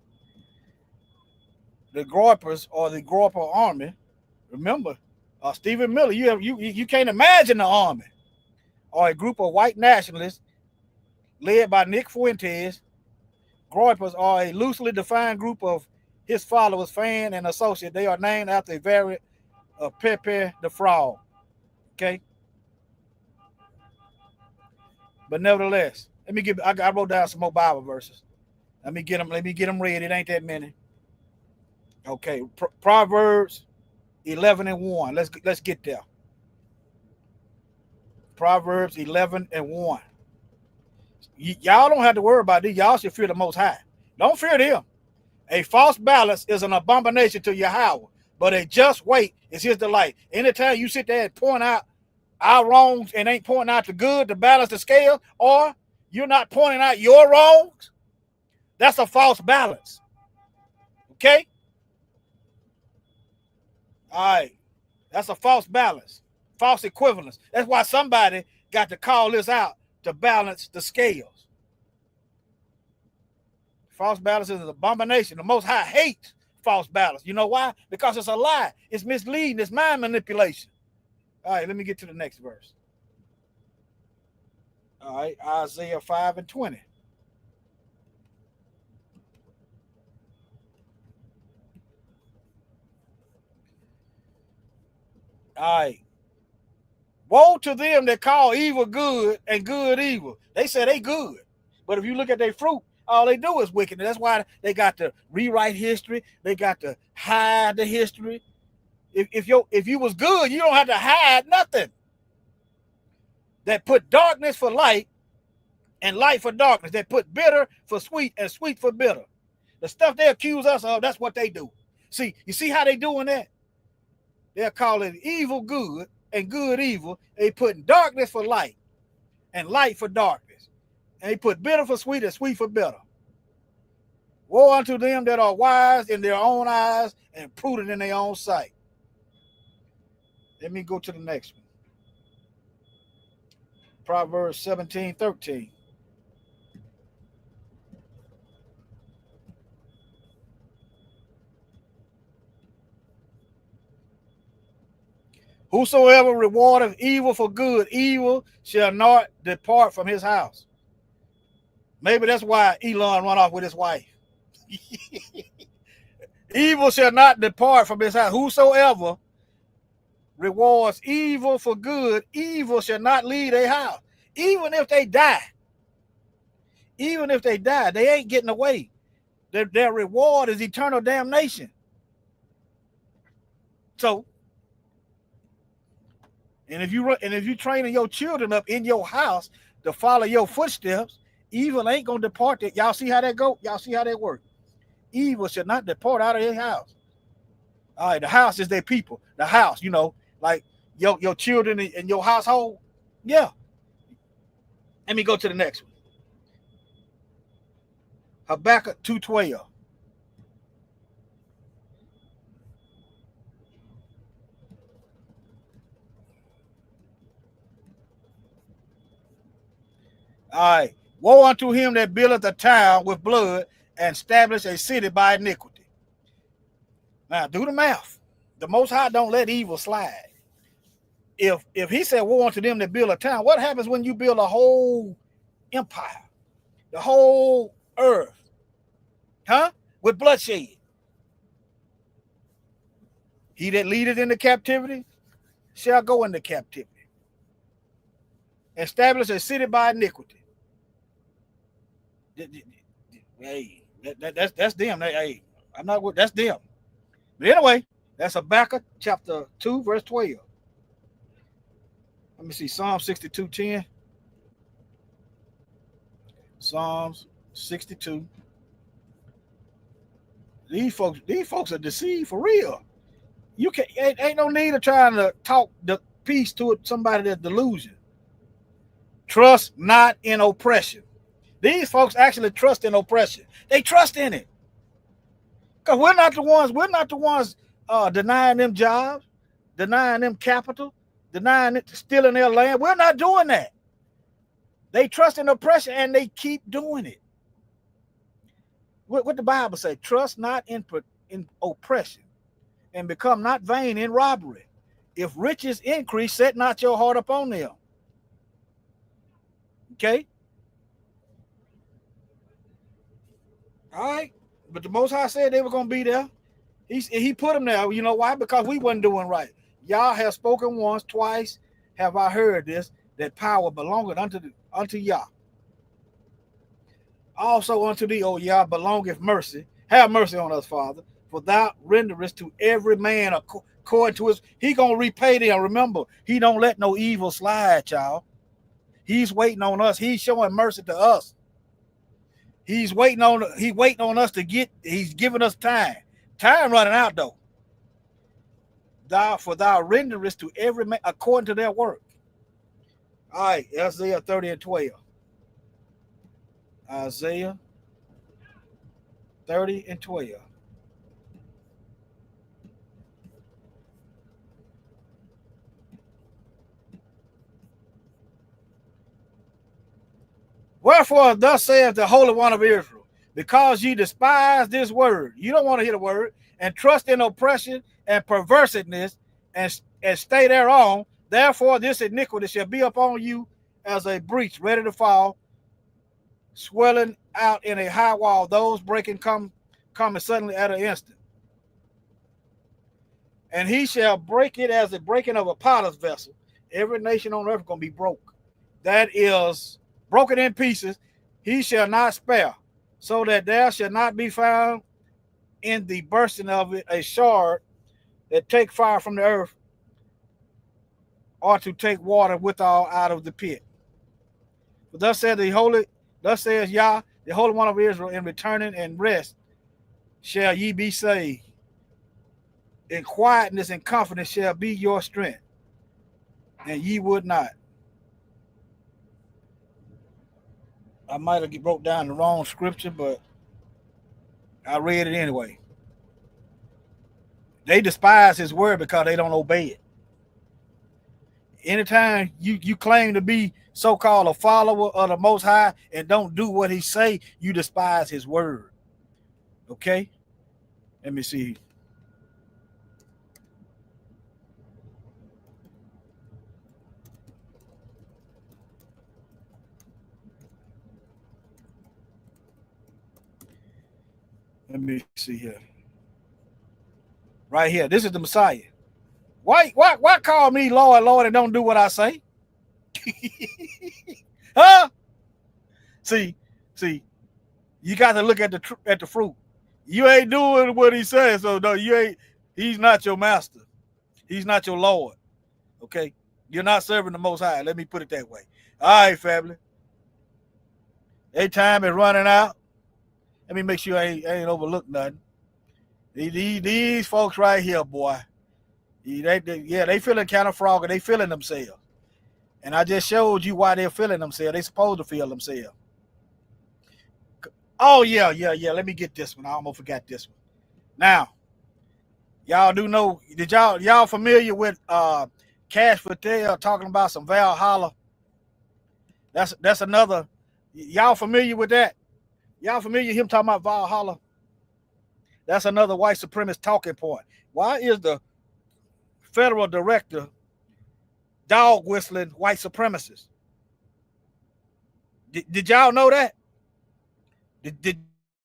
The groypers or the groyper army. Remember, Stephen Miller. You can't imagine the army. Or a group of white nationalists led by Nick Fuentes. Groypers are a loosely defined group of his followers, fans, and associates. They are named after a variant of Pepe the Frog. Okay? But nevertheless, I wrote down some more Bible verses. Let me get them read. It ain't that many. Okay, Proverbs 11:1. Let's get there. Proverbs 11:1. Y'all don't have to worry about this. Y'all should fear the Most High. Don't fear them. A false balance is an abomination to Yahweh, but a just weight is his delight. Anytime you sit there and point out our wrongs and ain't pointing out the good to balance the scale, or you're not pointing out your wrongs, that's a false balance. Okay? All right. That's a false balance. False equivalence. That's why somebody got to call this out to balance the scales. False balance is an abomination. The Most High hates false balance. You know why? Because it's a lie. It's misleading. It's mind manipulation. All right, let me get to the next verse. All right, Isaiah 5:20. All right. Woe to them that call evil good and good evil. They say they good. But if you look at their fruit, all they do is wicked. That's why they got to rewrite history. They got to hide the history. If you was good, you don't have to hide nothing. That put darkness for light and light for darkness. That put bitter for sweet and sweet for bitter. The stuff they accuse us of, that's what they do. See, you see how they doing that? They're calling evil good and good evil. They put darkness for light and light for darkness. And they put bitter for sweet and sweet for bitter. Woe unto them that are wise in their own eyes and prudent in their own sight. Let me go to the next one. Proverbs 17:13. Whosoever rewardeth evil for good, evil shall not depart from his house. Maybe that's why Elon run off with his wife. Evil shall not depart from his house. Whosoever rewards evil for good, evil shall not leave their house. Even if they die, they ain't getting away. Their reward is eternal damnation. So, and if you training your children up in your house to follow your footsteps, evil ain't gonna depart. Y'all see how that go? Y'all see how that work? Evil should not depart out of his house. All right, the house is their people. The house, like your children in your household. Yeah. Let me go to the next one. Habakkuk 2:12. All right. Woe unto him that buildeth a town with blood and establish a city by iniquity. Now, do the math. The Most High don't let evil slide. If he said woe unto them that build a town, what happens when you build a whole empire, the whole earth, with bloodshed? He that leadeth into captivity shall go into captivity. Establish a city by iniquity. Hey, that's them. Hey, I'm not. That's them. But anyway, that's Habakkuk chapter 2, verse 12. Let me see, Psalm 62:10. Psalms 62. These folks are deceived for real. You can't. Ain't no need of trying to talk the peace to somebody that's delusion. Trust not in oppression. These folks actually trust in oppression. They trust in it. Because we're not the ones denying them jobs, denying them capital, denying it, stealing their land. We're not doing that. They trust in oppression and they keep doing it. What the Bible say? Trust not in oppression, and become not vain in robbery. If riches increase, set not your heart upon them. Okay? All right. But the Most High said they were going to be there. He put them there. You know why? Because we wasn't doing right. Yah have spoken once, twice have I heard this, that power belongeth unto Yah. Also unto thee, O Yah, belongeth mercy. Have mercy on us, Father. For thou renderest to every man according to his. He going to repay them. Remember, he don't let no evil slide, y'all. He's waiting on us. He's showing mercy to us. He's waiting on us to get. He's giving us time. Time running out though. Thou renderest to every man according to their work. All right, Isaiah 30 and 12. Isaiah 30 and 12. Wherefore, thus saith the Holy One of Israel, because ye despise this word, you don't want to hear the word, and trust in oppression and perverseness, and stay thereon, therefore this iniquity shall be upon you as a breach ready to fall, swelling out in a high wall, those breaking coming suddenly at an instant. And he shall break it as the breaking of a potter's vessel. Every nation on earth is going to be broke. That is broken in pieces. He shall not spare, so that there shall not be found in the bursting of it a shard that take fire from the earth, or to take water withal out of the pit. But thus says Yah, the Holy One of Israel, in returning and rest shall ye be saved. In quietness and confidence shall be your strength, and ye would not. I might have wrote down the wrong scripture, but I read it anyway. They despise his word because they don't obey it. Anytime you claim to be so-called a follower of the Most High and don't do what he say, you despise his word. Okay? Let me see. Let me see here. Right here. This is the Messiah. Why call me Lord, Lord, and don't do what I say? Huh? See, you got to look at the fruit. You ain't doing what he says, so no, you ain't. He's not your master. He's not your Lord. Okay, you're not serving the Most High. Let me put it that way. All right, family. Their time is running out. Let me make sure I ain't overlooked nothing. These folks right here, boy. They feeling kind of froggy. They feeling themselves. And I just showed you why they're feeling themselves. They supposed to feel themselves. Oh, yeah. Let me get this one. I almost forgot this one. Now, y'all do know, y'all familiar with Cash Patel talking about some Valhalla? That's another. Y'all familiar with that? Y'all familiar with him talking about Valhalla? That's another white supremacist talking point. Why is the federal director dog whistling white supremacists? Did y'all know that? Did you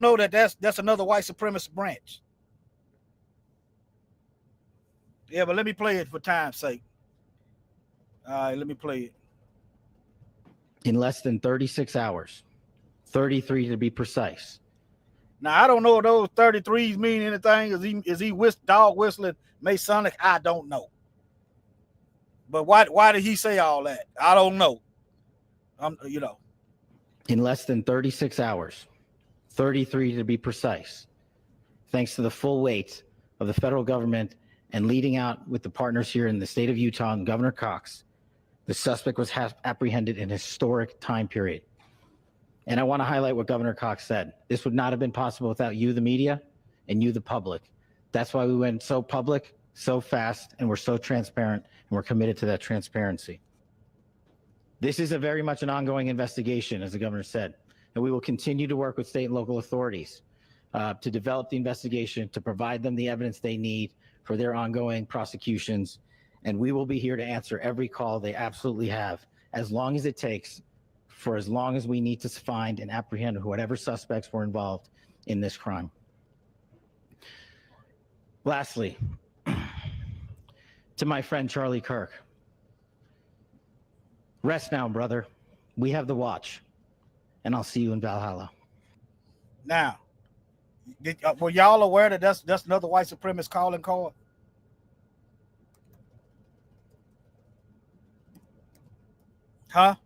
know that that's another white supremacist branch? Yeah, but let me play it for time's sake. All right, let me play it. In less than 36 hours, 33 to be precise. Now I don't know if those 33s mean anything. Is he dog whistling Masonic? I don't know. But why did he say all that? I don't know. In less than 36 hours, 33 to be precise, thanks to the full weight of the federal government and leading out with the partners here in the state of Utah and Governor Cox, the suspect was apprehended in a historic time period. And I want to highlight what Governor Cox said. This would not have been possible without you, the media, and you, the public. That's why we went so public, so fast, and we're so transparent, and we're committed to that transparency. This is a very much an ongoing investigation, as the governor said, and we will continue to work with state and local authorities to develop the investigation, to provide them the evidence they need for their ongoing prosecutions. And we will be here to answer every call they absolutely have, as long as it takes, for as long as we need to find and apprehend whatever suspects were involved in this crime. Lastly, to my friend Charlie Kirk, rest now, brother. We have the watch, and I'll see you in Valhalla. Now, were y'all aware that that's another white supremacist calling card? Huh?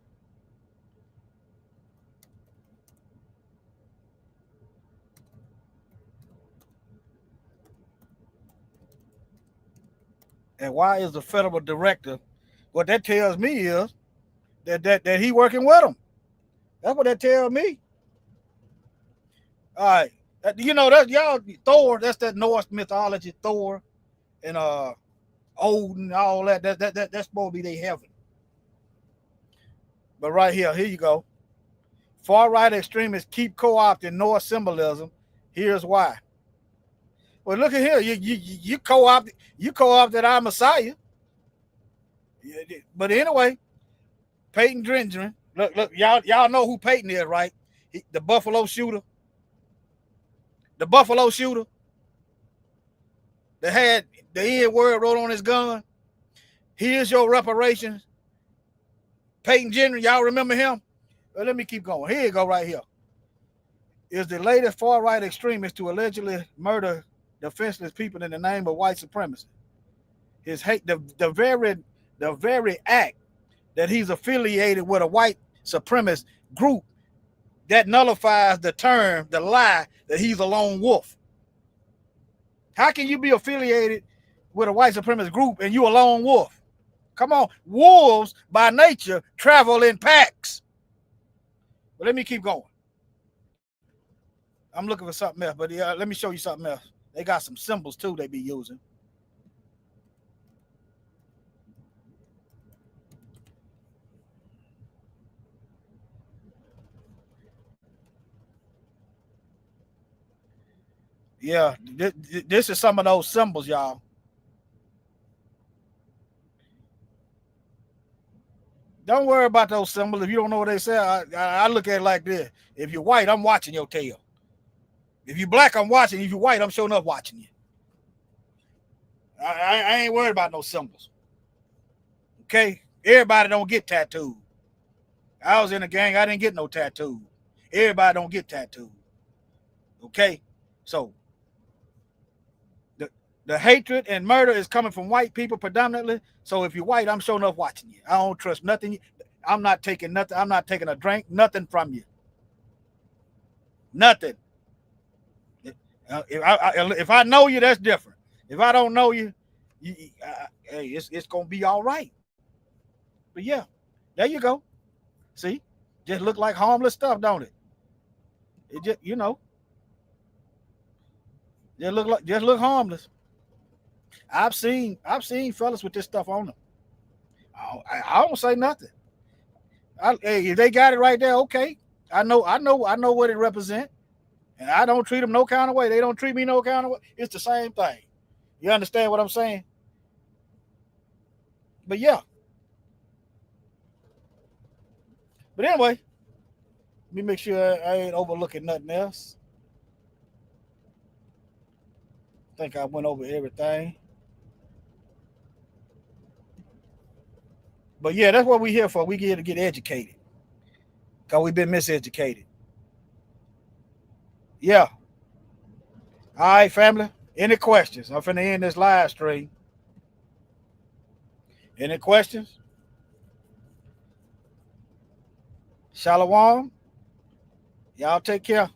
And why is the federal director? What that tells me is that he working with them. That's what that tells me. All right, that's y'all Thor. That's that Norse mythology, Thor, and Odin, all that. That's supposed to be their heaven. But right here you go. Far-right extremists keep co-opting Norse symbolism. Here's why. Well, look at here. You co-opted our Messiah. But anyway, Peyton Drengerin. Look, y'all know who Peyton is, right? The Buffalo shooter. The Buffalo shooter that had the N-word wrote on his gun. Here's your reparations. Peyton Drengerin, y'all remember him? Well, let me keep going. Here you go, right here. Is the latest far-right extremist to allegedly murder defenseless people in the name of white supremacy. His hate, the very act that he's affiliated with a white supremacist group, that nullifies the term, the lie that he's a lone wolf. How can you be affiliated with a white supremacist group and you a lone wolf? Come on, wolves by nature travel in packs. But let me keep going. I'm looking for something else, but let me show you something else. They got some symbols too they be using. Yeah, this is some of those symbols, y'all. Don't worry about those symbols. If you don't know what they say, I look at it like this. If you're white, I'm watching your tail. If you're black, I'm watching. If you're white, I'm showing up watching you. I ain't worried about no symbols. Okay? Everybody don't get tattooed. I was in a gang. I didn't get no tattoo. Everybody don't get tattooed. Okay? So, the hatred and murder is coming from white people predominantly. So if you're white, I'm showing up watching you. I don't trust nothing. I'm not taking nothing. I'm not taking a drink, nothing from you. Nothing. If I know you, that's different. If I don't know you, hey, it's going to be all right. But yeah, there you go. See? Just look like harmless stuff, don't it? It just, just look harmless. I've seen fellas with this stuff on them. I don't say nothing. Hey, if they got it right there, okay. I know what it represents, and I don't treat them no kind of way. They don't treat me no kind of way. It's the same thing. You understand what I'm saying? But yeah. But anyway, let me make sure I ain't overlooking nothing else. I think I went over everything. But yeah, that's what we're here for. We're here to get educated. Because we've been miseducated. Yeah. All right, family. Any questions? I'm finna end this live stream. Any questions? Shalom. Y'all take care.